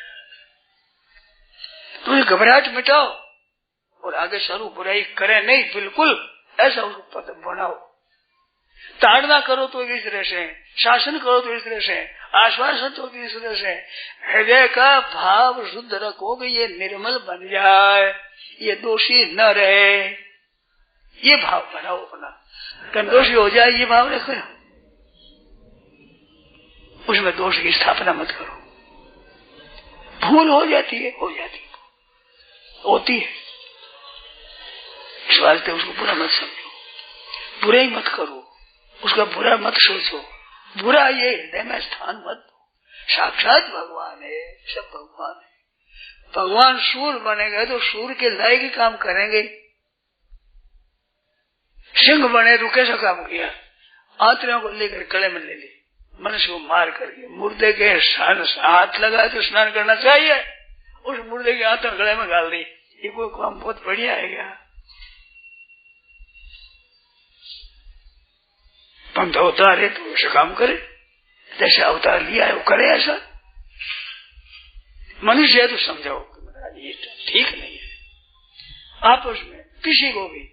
तो ये घबराहट मिटाओ और आगे शुरू बुराई करे नहीं, बिल्कुल ऐसा उसको पद बनाओ। ताड़ना करो तो इस तरह से, शासन करो तो इस तरह से, आश्वासन तो इस तरह से, हृदय का भाव शुद्ध रखो कि ये निर्मल बन जाए, ये दोषी न रहे, ये भाव बनाओ अपना। दोषी हो जाए ये भाव रखो, उसमें दोष की स्थापना मत करो। भूल हो जाती है, होती है, इस वास्ते उसको बुरा मत समझो, बुरा ही मत करो, उसका बुरा मत सोचो, बुरा ये हृदय में स्थान मत दो। साक्षात भगवान है, सब भगवान है। भगवान सूर बनेगा तो सूर के लायक ही काम करेंगे। सिंह बने तो कैसा काम किया? आंतरियों को लेकर गले में ले ली, मनुष्य को मार करके मुर्दे के हाथ लगाए तो स्नान करना चाहिए, उस मुर्दे के हाथ गले में डाल दी। ये कोई काम बहुत बढ़िया है क्या? पंथ अवतार है तो ऐसा काम करे, जैसे अवतार लिया है वो करे ऐसा। मनुष्य है तो समझाओ ये ठीक नहीं है। आपस में किसी को भी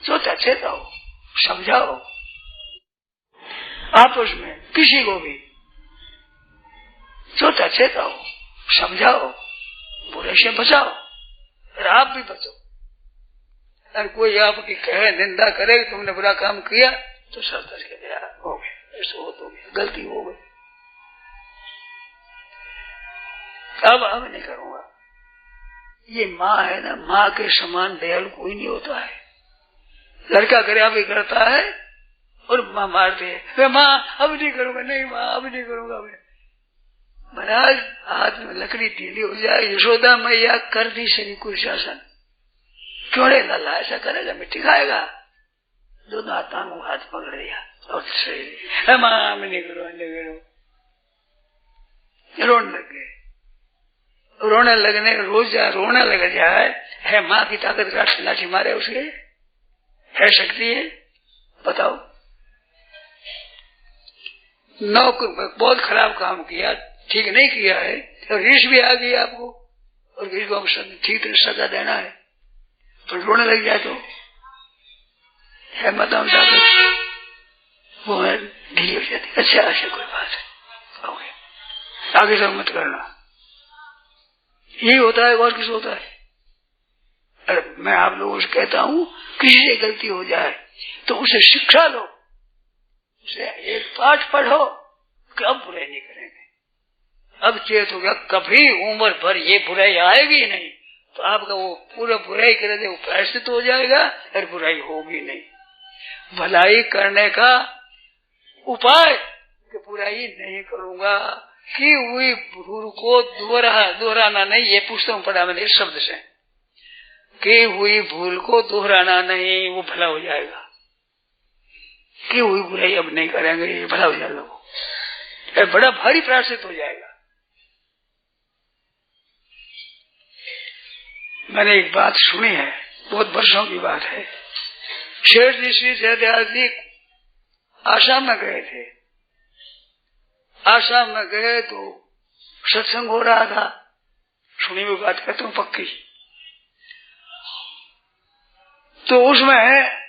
सोचा चेता हो, समझाओ, आपस में किसी को भी सोचा चेता हो, समझाओ, बुरे से बचाओ और आप भी बचो। अगर कोई आपकी कहे, निंदा करे कि तुमने बुरा काम किया तो सर दर्ज के दिया, हो गया, ऐसा हो तो गया, गलती हो गई, अब नहीं करूंगा। ये माँ है ना, माँ के समान दयालु कोई नहीं होता है। लड़का करे भी करता है और माँ मारते है, माँ अब नहीं करूंगा, नहीं माँ अब नहीं करूंगा। महाराज हाथ में लकड़ी ढीली हो जाए, यशोदा मैया कर दी सभी कोई शासन, क्यों रे लाला ऐसा करेगा, मिट्टी खाएगा। दोनों हाथ पकड़ दिया और सही माँ मैं नहीं करो, रोने लग गए। रोने लगने रोज रोने लग जाए, है माँ की ताकत का लाठी मारे उसके, है शक्ति है? बताओ। बहुत खराब काम किया, ठीक नहीं किया है, तो रीस भी आ गई आपको और किसी को ठीक सजा देना है तो रोने लग जाए तो है मतलब ताकत वो है ढीली हो जाती। अच्छा ऐसे कोई बात है, आगे सब मत करना, यही होता है और किस होता है। अरे मैं आप लोगों से कहता हूँ, किसी से गलती हो जाए तो उसे शिक्षा लो, उसे एक पाठ पढ़ो कि अब बुराई नहीं करेंगे, अब चेत हो गया, कभी उम्र भर ये बुराई आएगी नहीं, तो आपका वो पूरा बुराई करे थे वो प्रायश्चित हो जाएगा और बुराई होगी नहीं। भलाई करने का उपाय कि बुराई नहीं करूंगा, की हुई भूल को दोहराना नहीं, ये पुस्तक में पढ़ा मैंने शब्द से, की हुई भूल को दोहराना नहीं, वो भला हो जाएगा। कि हुई बुराई अब नहीं करेंगे, ये भला हो जाए लोगों, ये बड़ा भारी प्रायश्चित हो जाएगा। मैंने एक बात सुनी है, बहुत वर्षों की बात है। शेर जी श्री जयदयाल जी आसाम में गए थे। आसाम में गए तो सत्संग हो रहा था, सुनी हुई बात कहता हूँ पक्की। तो उसमें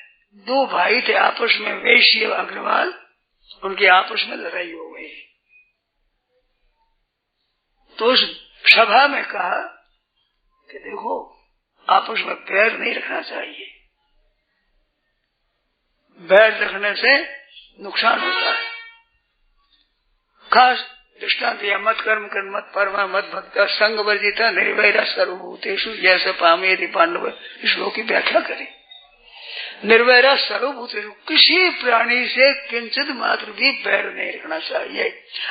दो भाई थे आपस में, वैश्य अग्रवाल, उनकी आपस में लड़ाई हो गई। तो उस सभा में कहा कि देखो आपस में बैर नहीं रखना चाहिए, बैर रखने से नुकसान होता है। खास दृष्टांत दिया, मत कर्म कर मत परमा मत भक्ता संग वर्जिता निर्वैरा सर्वभूतेषु जैसे पामे यदि पांडव। इस श्लोक की व्याख्या करें। निर्वैरा सर्वभूतेषु, किसी प्राणी से किंचित मात्र भी बैर नहीं रखना चाहिए।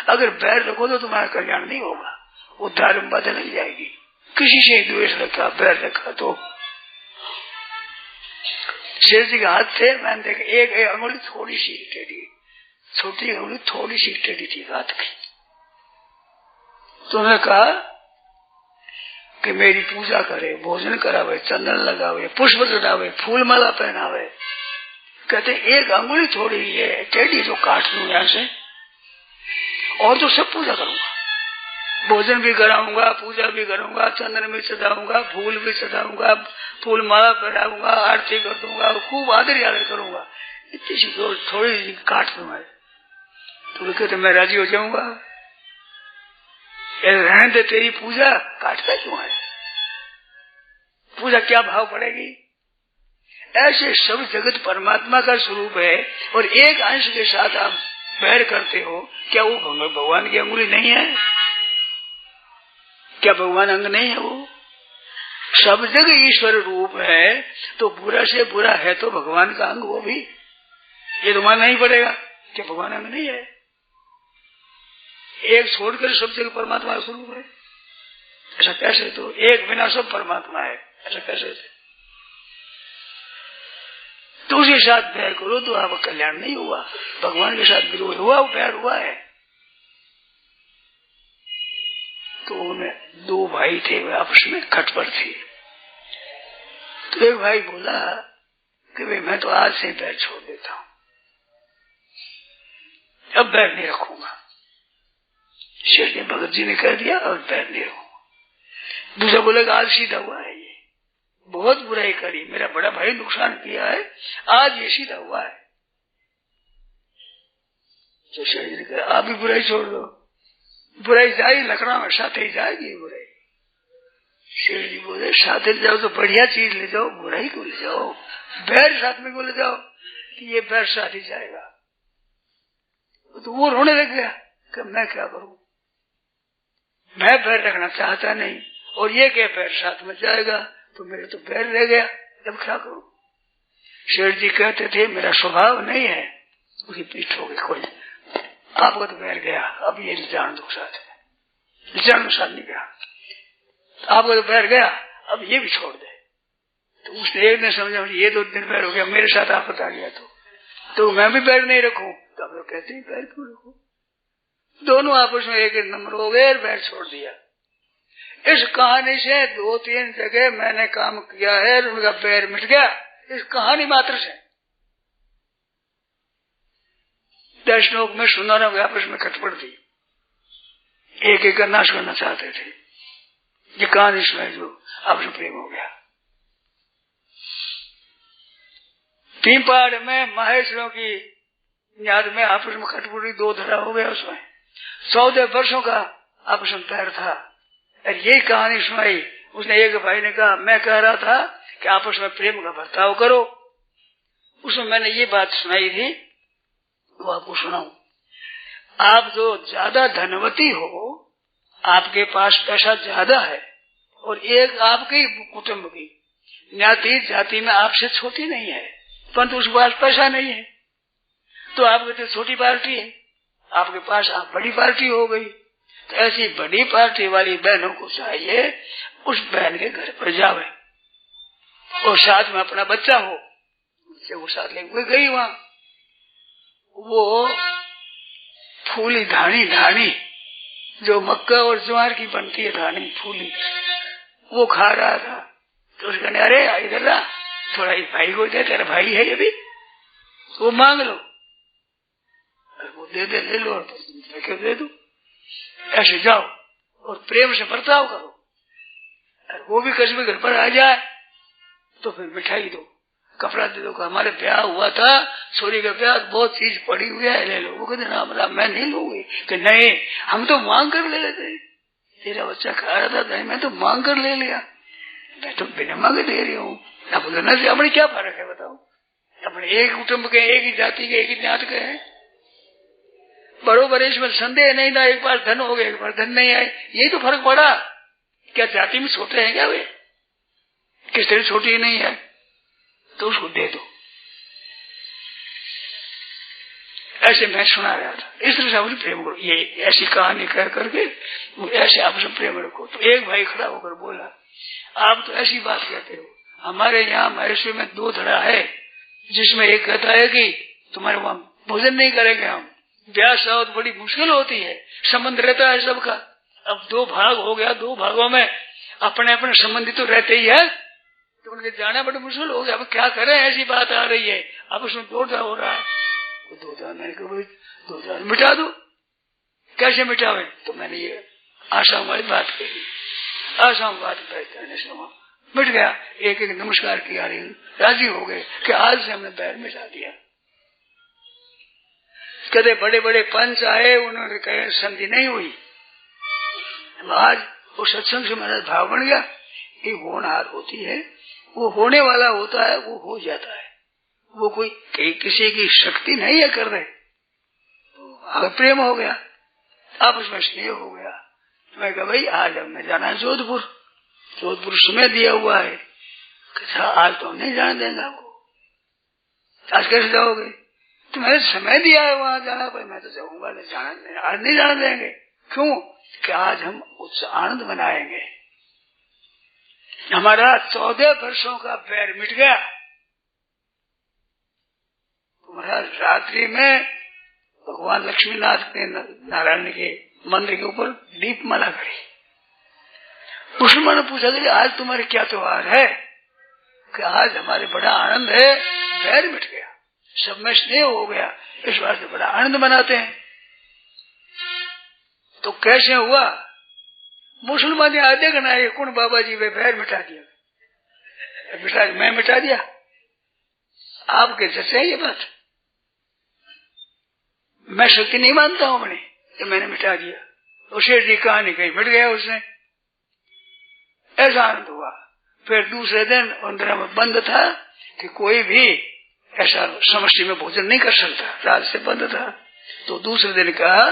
अगर बैर रखो तो तुम्हारा कल्याण नहीं होगा, उद्धार बाधा लग जाएगी। किसी से द्वेष रखा, बैर रखा तो शेर जी के हाथ थे, मैंने देखा एक अंगुली थोड़ी सी टेढ़ी, छोटी अंगुली थोड़ी सी टेढ़ी थी हाथ की। तो उन्होंने कहा कि मेरी पूजा करे, भोजन करावे, चंदन लगावे, पुष्प चढ़ावे, फूल माला पहनावे। कहते एक अंगुली थोड़ी है टेढ़ी जो काट लूं यहाँ से, और तो सब पूजा करूंगा, भोजन भी कराऊंगा, पूजा भी करूंगा, चंदन भी चढ़ाऊंगा, फूल भी चढ़ाऊंगा, फूल माला पहनाऊंगा, आरती कर दूंगा, खूब आदर यादर करूंगा। इतनी सी थोड़ी काट दूंगा। तो कहते मैं राजी हो जाऊंगा। रहने दे तेरी पूजा, काटता क्यों है? पूजा क्या भाव पड़ेगी? ऐसे सब जगत परमात्मा का स्वरूप है और एक अंश के साथ आप बैर करते हो। क्या वो भगवान की अंगुली नहीं है? क्या भगवान अंग नहीं है? वो सब जगह ईश्वर रूप है, तो बुरा से बुरा है तो भगवान का अंग वो भी। ये तो मानना ही पड़ेगा कि भगवान अंग नहीं है। एक छोड़कर सब जगह परमात्मा का स्वरूप है, ऐसा कैसे? तो एक बिना सब परमात्मा है, ऐसा कैसे? तो उसके साथ बैर करो तो आपका कल्याण नहीं हुआ। भगवान के साथ विरोध हुआ, बैर हुआ है। तो उन्हें दो भाई थे, वे आपस में खटपट थी। तो एक भाई बोला कि भाई मैं तो आज से बैर छोड़ देता हूं, अब बैर नहीं रखूंगा। शेर जी भगत जी ने कह दिया और बैर नहीं रखूंगा। दूसरा बोलेगा आज सीधा हुआ है, ये बहुत बुराई करी, मेरा बड़ा भाई नुकसान किया है, आज ये सीधा हुआ है। तो शेर जी ने कहा आप भी बुराई छोड़ दो, बुराई जाए लकड़ा में साथ ही जाएगी बुराई। शेर जी बोले साथ ले जाओ तो बढ़िया चीज ले जाओ, बुराई को ले जाओ, बैर साथ में को ले जाओ कि ये बैर साथ ही जाएगा। तो वो रोने लग गया कि मैं क्या करूं, मैं बैर रखना चाहता नहीं और ये क्या बैर साथ में जाएगा, तो मेरे तो बैर रह गया, अब क्या करूं? शेर जी कहते थे मेरा स्वभाव नहीं है, उसकी पीठ हो गई कोई, आपका तो बैर गया, अब ये जान दो साथ में, जान साथ नहीं गया, आपका तो बैर गया, अब ये भी छोड़ दे। तो उसने एक ने समझा ये तो दिन बैर हो गया, मेरे साथ आपत आ गया तो मैं भी बैर नहीं रखूं। तो आप लोग कहते हैं बैर क्यों रखूं? दोनों आपस में एक नंबर हो गए, बैर छोड़ दिया। इस कहानी से 2-3 जगह मैंने काम किया है, उनका बैर मिट गया इस कहानी मात्र से। 10 श्लोक में सुनाना आपस में खटपट थी, एक एक का नाश करना चाहते थे। ये कहानी सुनाई जो आपस में प्रेम हो गया। पीपड़ में महेश्वरों की याद में आपस में खटपटी 2 धरा हो गया। उसमें 14 वर्षों का आपस में पैर था और यही कहानी सुनाई। उसने एक भाई ने कहा मैं कह रहा था कि आपस में प्रेम का बर्ताव करो, उसमें मैंने ये बात सुनाई थी, वो आपको सुनाऊं। आप जो ज्यादा धनवती हो, आपके पास पैसा ज्यादा है और एक आपके कुटुंब की ज्ञाति जाति में आपसे छोटी नहीं है, परंतु उसके पास पैसा नहीं है, तो आपकी तो छोटी पार्टी है, आपके पास आप बड़ी पार्टी हो गई। तो ऐसी बड़ी पार्टी वाली बहनों को चाहिए उस बहन के घर पर जावे और साथ में अपना बच्चा हो, उससे वो साथ लेके गई वहां। वो फूली धानी धानी जो मक्का और ज्वार की बनती है धानी फूली, वो खा रहा था। तो उसने कहा अरे इधर ला, थोड़ा इस भाई को दे, तेरा भाई है ये भी, वो मांग लो। वो दे दे, ले लो, क्यों दे दो। ऐसे जाओ और प्रेम से बर्ताव करो। और वो भी कभी घर पर आ जाए तो फिर मिठाई दो, कपड़ा दे दो। हमारे ब्याह हुआ था, छोरी का ब्याह, बहुत चीज पड़ी हुई है, ले लो। वो कहते ना बोला मैं नहीं लूंगी। कि नहीं, हम तो मांग कर ले लेते, तेरा बच्चा खा रहा था, नहीं मैं तो मांग कर ले लिया, मैं तो बिना मांगे दे रही हूँ। बोलना से अपने क्या फर्क है बताओ, अपने एक कुटुंब के, एक ही जाति के, एक ही जात के हैं। बरोबर इसमें संदेह नहीं था, एक बार धन हो गए, एक बार धन नहीं आए, यही तो फर्क पड़ा। क्या जाति में छोटे हैं क्या वे, किस तरह छोटी नहीं है, तो उसको दे दो। ऐसे मैं सुना रहा था, इस तरह से आपसे प्रेम करो, ये ऐसी कहानी कह करके ऐसे आपसे प्रेम रखो। तो एक भाई खड़ा होकर बोला, आप तो ऐसी बात कहते हो, हमारे यहाँ महेश्वर में 2 धड़ा है, जिसमें एक कहता है कि तुम्हारे वहां भोजन नहीं करेंगे हम, ब्याह शादी तो बड़ी मुश्किल होती है, संबंध रहता है सबका। अब 2 भाग हो गया, 2 भागों में अपने अपने संबंधी तो रहते ही है, तो उनके जाना बड़ा मुश्किल हो गया। अब क्या करें, ऐसी बात आ रही है, अब उसमें 2 धड़ा हो रहा है। 2 धड़ा मैंने कहा 2 धड़ा मिटा दो। कैसे मिटावे, तो मैंने ये आशाओं वाली बात कही, आशाओं बात कहने से मिट गया। एक एक नमस्कार किया, राजी हो गए कि आज से हमने बैर मिटा दिया। कहते बड़े बड़े पंच आए, उन्होंने कहे संधि नहीं हुई। आज वो सत्संग से मेरा भाव बन गया। ये होनहार होती है, वो होने वाला होता है, वो हो जाता है, वो कोई किसी की शक्ति नहीं है कर रहे। तो प्रेम हो गया, आपस में स्नेह हो गया। तो मैं कहा भाई आज हमने जाना है जोधपुर, जोधपुर समय दिया हुआ है। आज तो हम नहीं जाने देंगे आपको। आज कैसे जाओगे, तुम्हें समय दिया है वहां जाना, पर मैं तो जाऊंगा नहीं, जाना आज नहीं जाने देंगे। क्यों, कि आज हम उत्साह आनंद मनाएंगे। हमारा 14 वर्षों का बैर मिट गया। तुम्हारा रात्रि में भगवान लक्ष्मीनाथ ने नारायण के मंदिर के ऊपर दीपमाला करी। उसने मैंने पूछा कि आज तुम्हारे क्या त्योहार है, कि आज हमारे बड़ा आनंद है, बैर मिट गया, सब में स्नेह हो गया, इस बात से बड़ा आनंद मनाते हैं। तो कैसे हुआ, मुसलमान आधे घना कौन बाबा जी वे बैर मिटा दिया, मैं मिटा दिया, आपके जैसे ये बात। मैं सत्य नहीं मानता हूं मैंने कि मैंने मिटा दिया। उसे जी कहानी कहीं मिट गया उसने, ऐसा आनंद हुआ। फिर दूसरे दिन अंदर में बंद था कि कोई भी ऐसा समष्टि में भोजन नहीं कर सकता, रात से बंद था। तो दूसरे दिन कहा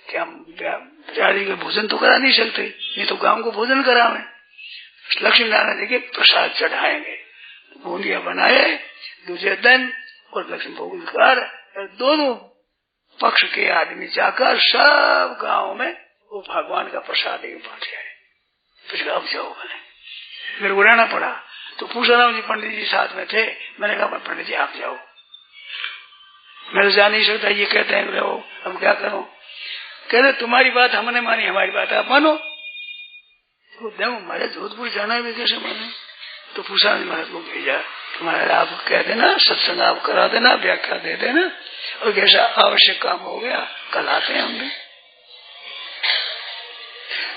कि हम बिचारी के भोजन तो करा नहीं सकते, नहीं तो गांव को भोजन करावे, लक्ष्मी नारायण जी के प्रसाद चढ़ाएंगे। बूंदिया बनाए दूसरे दिन, और लक्ष्मी भोग कर दोनों पक्ष के आदमी जाकर सब गांव में वो भगवान का प्रसाद बांटे आए। फिर अब जाओ, मैंने मेरे को रहना पड़ा। तो पूछा राम जी पंडित जी साथ में थे, मैंने कहा पंडित जी आप जाओ, मैं तो जा नहीं सकता, ये कहते हैं रहो, अब क्या करूं। कहते तुम्हारी बात हमने मानी, हमारी बात आप मानो। तो हमारे जोधपुर जाना है कैसे माने। तो पूछा महाराज को भेजा, तुम्हारा आप कह देना, सत्संग आप करा देना, व्याख्या दे देना, और जैसा आवश्यक काम हो गया कल आते हैं हम भी।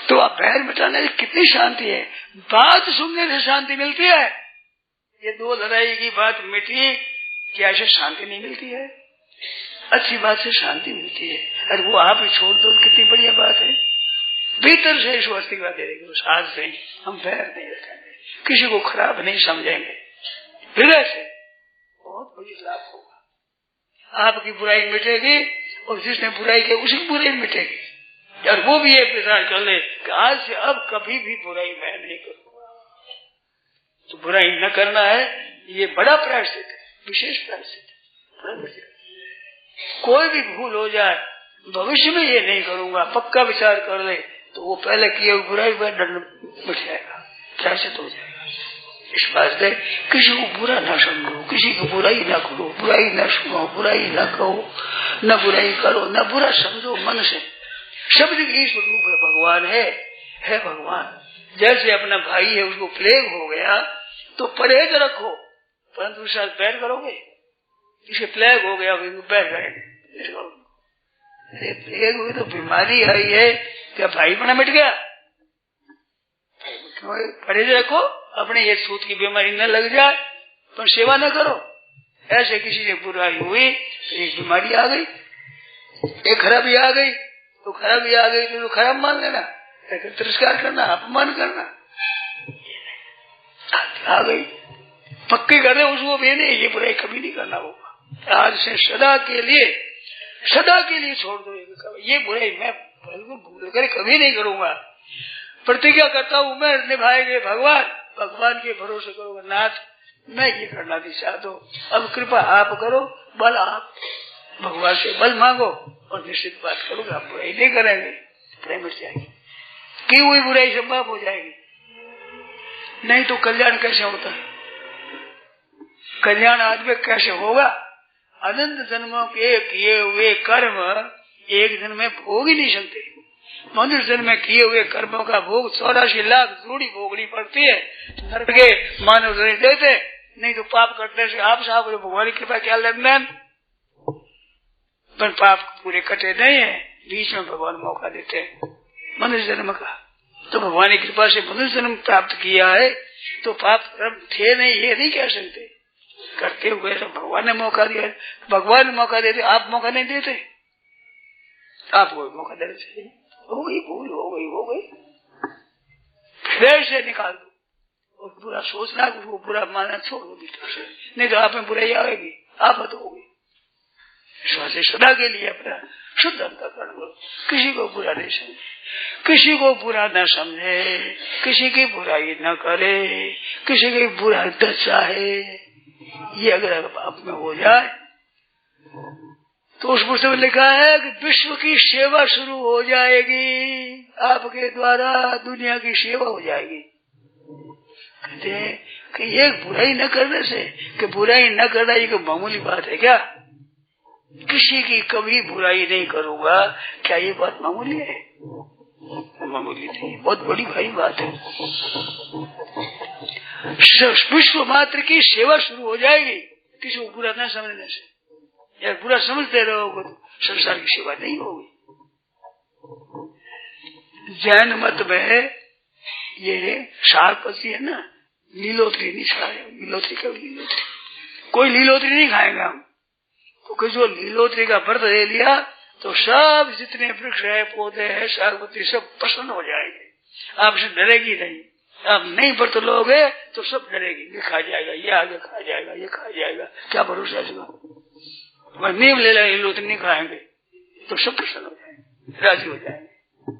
तो आप बैर मिटाने से कितनी शांति है, बात सुनने से शांति मिलती है। ये 2 लड़ाई की बात मिटी, क्या ऐसे शांति नहीं मिलती है, अच्छी बात से शांति मिलती है। अरे वो आप ही छोड़ दो, कितनी बढ़िया बात है। भीतर से इस अस्तित्व दे देंगे, उस आज से हम बैर नहीं रखेंगे, किसी को खराब नहीं समझेंगे, हृदय से बहुत बड़ी लाभ होगा। आपकी बुराई मिटेगी और जिसने बुराई की उसकी बुराई मिटेगी। और वो भी ये विचार कर ले कि आज से अब कभी भी बुराई मैं नहीं करूंगा। तो बुराई न करना है, ये बड़ा प्रायश्चित है, विशेष प्रायश्चित। कोई भी भूल हो जाए, भविष्य में ये नहीं करूंगा, पक्का विचार कर ले, तो वो पहले किए बुराई पर दंड मिट जाएगा, प्रायश्चित हो जाएगा। इस वास्ते किसी को बुरा ना समझो, किसी की बुराई ना करो, बुराई ना सुनो, बुराई ना कहो, न बुराई करो, न बुरा समझो मन से। शब्द की स्वरूप है भगवान है भगवान। जैसे अपना भाई है उसको प्लेग हो गया तो परहेज रखो, परंतु उसके साथ बैर करोगे, इसे प्लेग हो गया बैर करेंगे। अरे प्लेग हुई तो बीमारी आई है, क्या भाई बना मिट गया? परहेज रखो, अपने ये सूत की बीमारी न लग जाए, पर सेवा न करो। ऐसे किसी से बुराई हुई तो एक बीमारी आ गई, एक खराबी आ गई, तो खराबी आ गई तो खराब मान लेना, तिरस्कार करना, अपमान करना आ गई, पक्की कर दे उसको भी नहीं, ये बुराई कभी नहीं करना होगा। आज से सदा के लिए छोड़ दो ये बुराई, मैं भूल कर कभी नहीं करूंगा, प्रतिज्ञा करता हूँ मैं निभाएंगे भगवान के भरोसे करूंगा। नाथ मैं ये करना नहीं चाहता, अब कृपा आप करो, बल आप भगवान से बल मांगो और निश्चित बात करूंगा, आप बुराई नहीं करेंगे, बुराई मिट जाएगी, की हुई बुराई सब माफ हो जाएगी। नहीं तो कल्याण कैसे होता है? कल्याण आदमी कैसे होगा? अनंत जन्मों के किए हुए कर्म एक दिन में भोग ही नहीं सकते। मनुष्य जन्म में किए हुए कर्मों का भोग 84 लाख जोड़ी भोगनी पड़ती है। नरक के मानव नहीं देते, नहीं तो पाप करने से आप साहब भगवान की कृपा क्या लेन देन, पर पाप पूरे कटे नहीं है, बीच में भगवान मौका देते हैं मनुष्य जन्म का। तो भगवान की कृपा से मनुष्य जन्म प्राप्त किया है, तो पाप कर्म थे नहीं ये नहीं कह सकते, करते हुए तो भगवान ने मौका दिया। भगवान मौका देते, आप मौका नहीं देते, आपको मौका देना चाहिए। हो गई भूल, हो गई फिर से निकाल दो और बुरा सोचना, उसको बुरा मानना छोड़ दो भीतर से, नहीं तो आप में बुराई आएगी, आफत होगी। सदा के लिए अपना शुद्ध अंतःकरण करो, किसी को बुरा नहीं समझे, किसी को बुरा न समझे, किसी की बुराई न करे, किसी की बुरा न चाहे, ये अगर आप में हो जाए तो उस पुस्तक में लिखा है कि विश्व की सेवा शुरू हो जाएगी, आपके द्वारा दुनिया की सेवा हो जाएगी। कहते हैं कि ये बुराई न करने से, कि बुराई न करना ये कोई मामूली बात है क्या? किसी की कभी बुराई नहीं करूंगा, क्या ये बात मामूली है? मामूली नहीं, बहुत बड़ी भारी बात है। विश्व मात्र की सेवा शुरू हो जाएगी किसी को बुरा न समझने से। यार बुरा समझते रहोगे तो संसार की सेवा नहीं होगी। जैन मत में ये शाकपति है ना, लीलोत्री नहीं खाए, लीलोत्री कोई लीलोत्री नहीं खाएगा हम, क्योंकि जो लीलोत्री का व्रत ले लिया तो सब जितने वृक्ष है, पौधे हैं, शाकपत्री सब प्रसन्न हो जाएंगे, आपसे डरेगी नहीं। आप नहीं व्रत लोगे तो सब डरेगी, ये खा जाएगा, ये आगे खा जाएगा, ये खा जाएगा, क्या भरोसा है? नीम ले लेंगे, लीलोत्री नहीं खाएंगे तो सब प्रसन्न हो जाएंगे, राजी हो जाएंगे।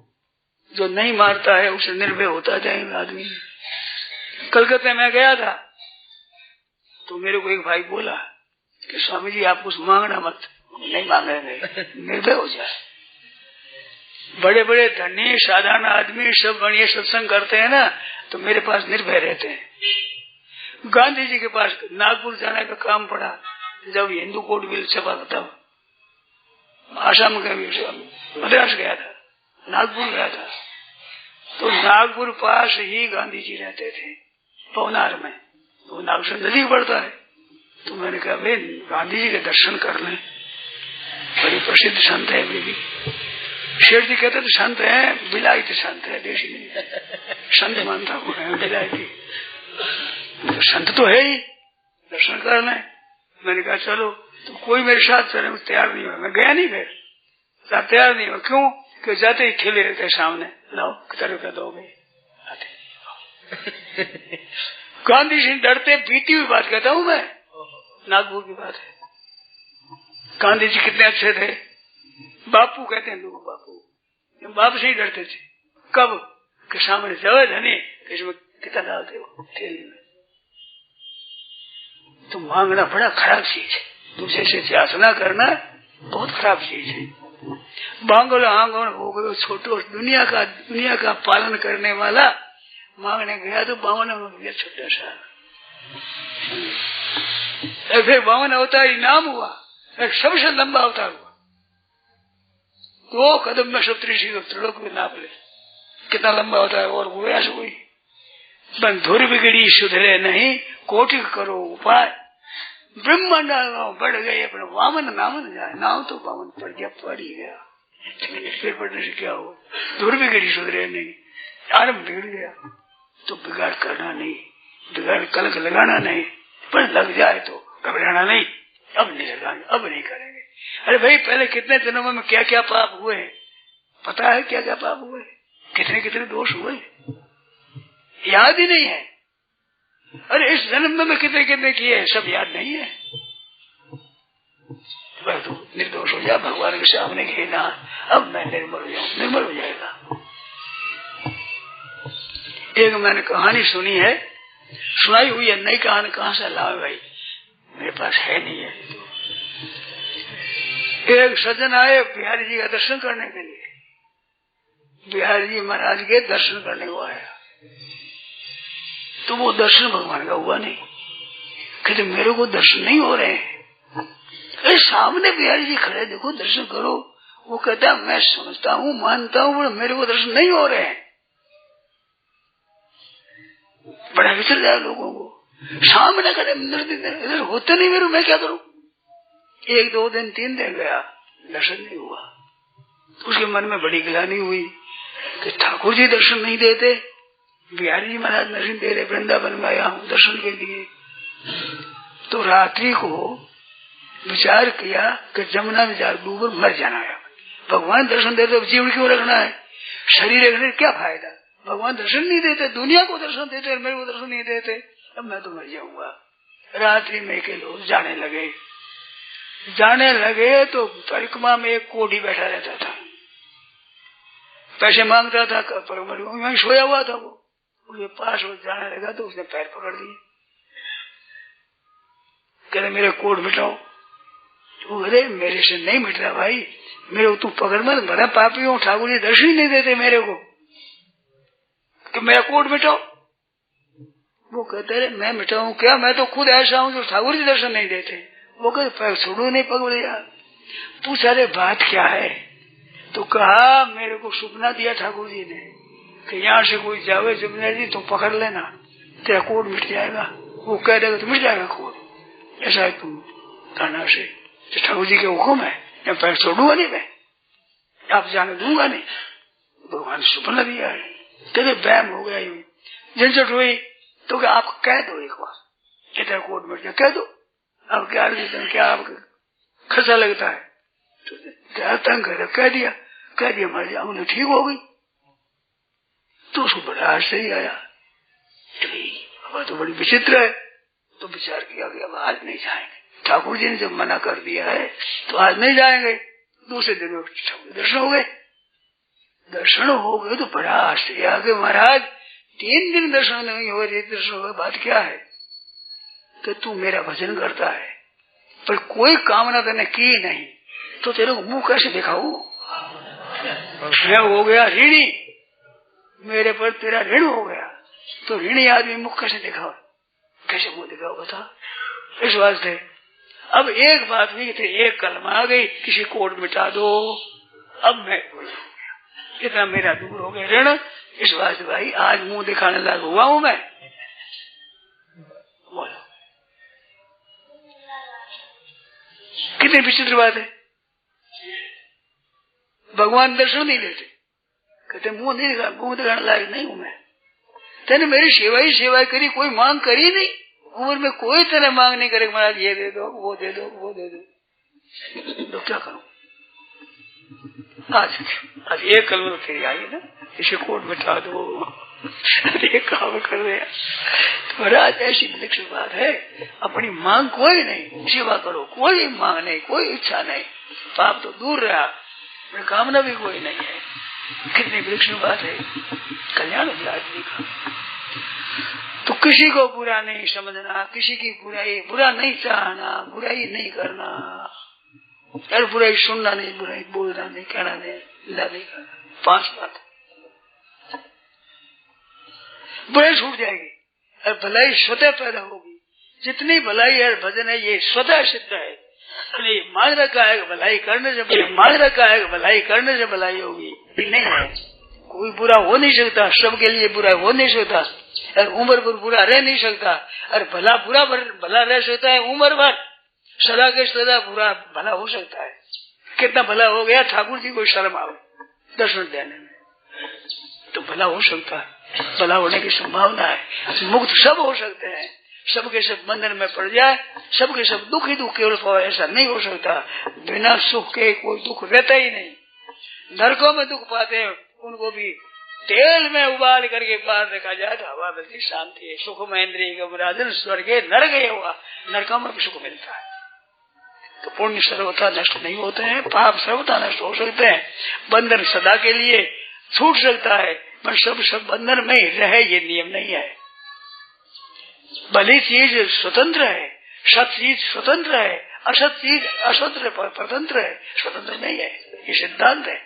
जो नहीं मारता है उसे निर्भय होता जाएगा आदमी। कलकत्ते में गया था तो मेरे को एक भाई बोला कि स्वामी जी आप कुछ मांगना मत, नहीं मांगेंगे, निर्भय हो जाए। बड़े बड़े धनी साधारण आदमी सब बढ़िया सत्संग करते हैं ना, तो मेरे पास निर्भय रहते हैं। गांधी जी के पास नागपुर जाने का काम पड़ा, जब हिंदू कोड बिल छपा तब आसाम मद्रास गया था, नागपुर गया था, तो नागपुर पास ही गांधी जी रहते थे पवनार में, तो नागपुर नदी पड़ता है। तो मैंने कहा भाई गांधी जी के दर्शन कर लें, बड़ी प्रसिद्ध संत है वे भी। शेठ जी कहते तो संत है, बिलायती संत है, देशी नहीं, संत मानता हूँ बिलायती, तो संत तो है ही, दर्शन कर लें। मैंने कहा चलो, तो कोई मेरे साथ चले, मैं तैयार नहीं हुआ, मैं गया नहीं, फिर तैयार नहीं हुआ। क्यों? कि जाते ही खेले रहते सामने, लाओ कितना रुपया दोगे, गांधी जी डरते, बीती हुई बात कहता हूँ मैं, नागपुर की बात है। गांधी जी कितने अच्छे थे, बापू कहते हैं लोग, बापू बाप से ही डरते थे। कब? कि सामने जावे धनी, इसमें कितना डालते हो थैली में। तो मांगना बड़ा खराब चीज है, दूसरे से याचना करना बहुत खराब चीज है। बांगो आंगन हो गए छोटो, दुनिया का पालन करने वाला मांगने गया तो बांगने में गया छोटा सा, फिर 52 अवतार इनाम हुआ, एक सबसे लंबा अवतार हुआ। 2 कदम में सप्तऋषि को त्रिलोक में नाप ले, कितना लंबा होता है। और हुआ ऐसा कोई बन धुर बिगड़ी सुधरे नहीं, कोटि करो उपाय। ब्रह्मांड बढ़ गए अपने वामन नामन जाए, नाम तो वामन पड़ गया, पड़ ही गया, फिर पढ़ने से क्या हुआ। धुर बिगड़ी सुधरे नहीं, आरम्भ बिगड़ गया तो बिगाड़ करना नहीं, बिगाड़ कलक लगाना नहीं, पर लग जाए तो घबराना नहीं, अब नहीं लगाएंगे, अब नहीं करेंगे। अरे भाई पहले कितने जन्मों में क्या क्या पाप हुए, पता है क्या क्या पाप हुए, कितने कितने दोष हुए, याद ही नहीं है। अरे इस जन्म में कितने कितने किए, सब याद नहीं है। तो निर्दोष हो जा, भगवान के सामने कहना अब मैं निर्मल हो जाऊं, निर्मल हो जाएगा। एक मैंने कहानी सुनी है, सुनाई हुई है, नई कहानी कहां से लाओ भाई, मेरे पास है नहीं है। एक सज्जन आए बिहारी जी का दर्शन करने के लिए, बिहारी जी महाराज के दर्शन करने को आया, तो वो दर्शन भगवान का हुआ नहीं। कहते मेरे को दर्शन नहीं हो रहे हैं। अरे सामने बिहारी जी खड़े, देखो दर्शन करो। वो कहता है मैं समझता हूँ, मानता हूँ, मेरे को दर्शन नहीं हो रहे हैं। बड़ा विचर जाए लोगों को, सामने खड़े इधर होते नहीं मेरे, मैं क्या करूँ। 1 2 दिन 3 दिन गया, दर्शन नहीं हुआ। उसके मन में बड़ी गिलानी हुई कि ठाकुर जी दर्शन नहीं देते, बिहारी जी महाराज दर्शन दे रहे, वृंदावन में आया हूँ दर्शन के लिए। तो रात्रि को विचार किया कि जमुना में जा डूब मर जाना है। भगवान दर्शन देते जीवन क्यों रखना है, शरीर रखने क्या फायदा। भगवान दर्शन नहीं देते, दुनिया को दर्शन देते, मेरे को दर्शन नहीं देते, अब मैं तो मर जाऊंगा। रात्रि में के लोग जाने लगे तो परिक्रमा में एक कोढ़ी बैठा रहता था, पैसे मांगता था, वहीं सोया हुआ था। वो उसके पास वो जाने लगा तो उसने पैर पकड़ दिए, कहते मेरे कोढ़ मिटाओ। तो अरे मेरे से नहीं मिट रहा भाई, मेरे को तू पकड़ मत, बड़ा पापी हूँ, ठाकुर जी दर्शन ही नहीं देते मेरे को, कि मेरा कोढ़ मिटाओ। वो कहते रहे मैं मिटाऊं क्या, मैं तो खुद ऐसा हूँ जो ठाकुर जी दर्शन नहीं देते। वो कहते पैर छोड़ो नहीं, पकड़ जा। पूछा रे बात क्या है, तो कहा मेरे को सपना दिया ठाकुर जी ने कि यहाँ से कोई जावे जमुना जी तो पकड़ लेना, तेरा कोढ़ मिट जाएगा। वो कह देगा तो मिट जाएगा कोढ़, ऐसा है तुम कहना से ठाकुर जी के हुक्म है, या पैर छोड़ूंगा नहीं मैं, आप जाने दूंगा नहीं। भगवान ने सपना दिया है। कहते बैम हो गया, यूं झंझट हुई तो क्या आप कह दो एक बार, तेरा कोढ़ मिट जाए, कह दो। अब क्या आपको खसा लगता है, तो क्या तंग कर, कह दिया मर जाऊंगा, ठीक हो गई। तो उसको बड़ा आश्चर्य आया, तो बड़ी विचित्र है। तो विचार किया कि अब आज नहीं जाएंगे, ठाकुर जी ने जब मना कर दिया है तो आज नहीं जाएंगे। दूसरे दिन दर्शन हो गए, तो बड़ा आश्चर्य आ गया, महाराज 3 दिन दर्शन नहीं हो रहे, दर्शन हो गए, बात क्या है। कि तू मेरा भजन करता है पर कोई कामना तूने की नहीं, तो तेरे को मुंह कैसे दिखाऊं। मैं हो गया ऋणी, मेरे पर तेरा ऋण हो गया, तो ऋणी आदमी मुख कैसे दिखाओ, कैसे मुंह दिखाओ बता। इस वास्ते अब एक बात हुई थी, एक कलमा आ गई, किसी कोड मिटा दो, अब मैं इतना मेरा दूर हो गया ऋण। इस वास्ते भाई आज मुंह दिखाने लायक हुआ हूं मैं। बोलो कितनी विचित्र बात है। भगवान दर्शन नहीं देते, कहते मुंह दिखाने लायक नहीं हूं मैं। तेने मेरी सेवा करी, कोई मांग करी नहीं, उम्र में कोई तेने मांग नहीं करे महाराज ये दे दो, वो दे दो, वो दे दो, तो क्या करूं। आज एक कल में फिर आई ना, इसे कोट बिठा दो, ये काम कर रहे। तो महाराज ऐसी विलक्षण बात है, अपनी मांग कोई नहीं, सेवा करो, कोई मांग नहीं, कोई इच्छा नहीं, पाप तो दूर रहा, कामना भी कोई नहीं है। कितनी विलक्षण बात है, कल्याण हो आदमी का। तो किसी को बुरा नहीं समझना, किसी की बुरा नहीं चाहना, बुराई नहीं करना, यार बुराई सुनना नहीं, बुराई बोलना नहीं, कहना नहीं, नहीं करना। 5 बात बुराई छूट जाएगी और भलाई स्वतः पैदा होगी। जितनी भलाई है भजन है ये स्वतः सिद्ध है। मांग रखा है भलाई करने से, मांग रखा है भलाई करने से भलाई होगी, नहीं है। कोई बुरा हो नहीं सकता, सबके लिए बुरा हो नहीं सकता, और उम्र भर बुरा रह नहीं सकता, और भला बुरा भला रह सकता है उम्र भर, सदा के सदा बुरा भला हो सकता है। कितना भला हो गया, ठाकुर जी को शर्म आवे दर्शन देने में, तो भला हो सकता है, भला होने की संभावना है। मुक्त सब हो सकते हैं, सबके सब बंधन में पड़ जाए, सबके सब दुख ही दुख केवल पाए, ऐसा नहीं हो सकता। बिना सुख के कोई दुख रहता ही नहीं। नरकों में दुख पाते हैं, उनको भी तेल में उबाल करके बाहर देखा जाए तो हवा मिलती, शांति है। सुख में इंद्रिय का विराजन, स्वर्ग नरक हुआ, नरकों में भी सुख मिलता है। तो पुण्य सर्वथा नष्ट नहीं होते हैं, पाप सर्वथा नष्ट हो सकते हैं, बंधन सदा के लिए छूट सकता है, पर सब बंधन में ही रहे ये नियम नहीं है। भली चीज स्वतंत्र है, सत चीज स्वतंत्र है, असत चीज अस्वतंत्र परतंत्र है, स्वतंत्र नहीं है, ये सिद्धांत है।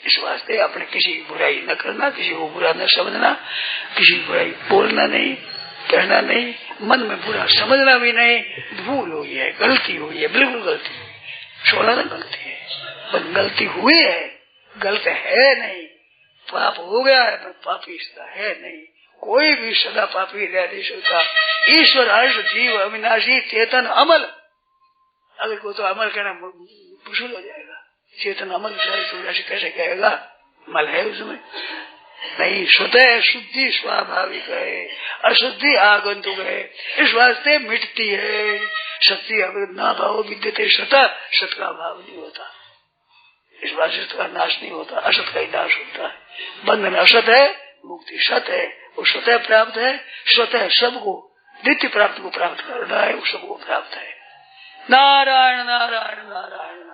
इस वास्ते अपने किसी की बुराई न करना, किसी को बुरा न समझना, किसी की बुराई बोलना नहीं, कहना नहीं, मन में बुरा समझना भी नहीं। भूल हुई है, गलती हुई है, बिल्कुल गलती, 16 गलती है, पर गलती हुई है, गलत है नहीं। पाप हो गया है पर पापी सदा है नहीं, कोई भी सदा पापी रह नहीं सकता। ईश्वर हर्ष जीव अविनाशी चेतन अमल, अगर कोई तो अमल कहना मुश्किल हो जाएगा। चेतन अमल कैसे कहेगा, मल है उसमें नहीं। स्वतः शुद्धि स्वाभाविक है, अशुद्धि आगंतुक है, इस वास्ते मिटती है। शक्ति अगर ना भाव विद्यते सता, सत का भाव नहीं होता, इस वास्ते सत का नाश नहीं होता, असत का ही नाश होता है। बंधन असत है, मुक्ति सत है, वो स्वतः प्राप्त है। स्वतः सबको नित्य प्राप्त को प्राप्त करना है, वो सबको प्राप्त है। नारायण नारायण नारायण।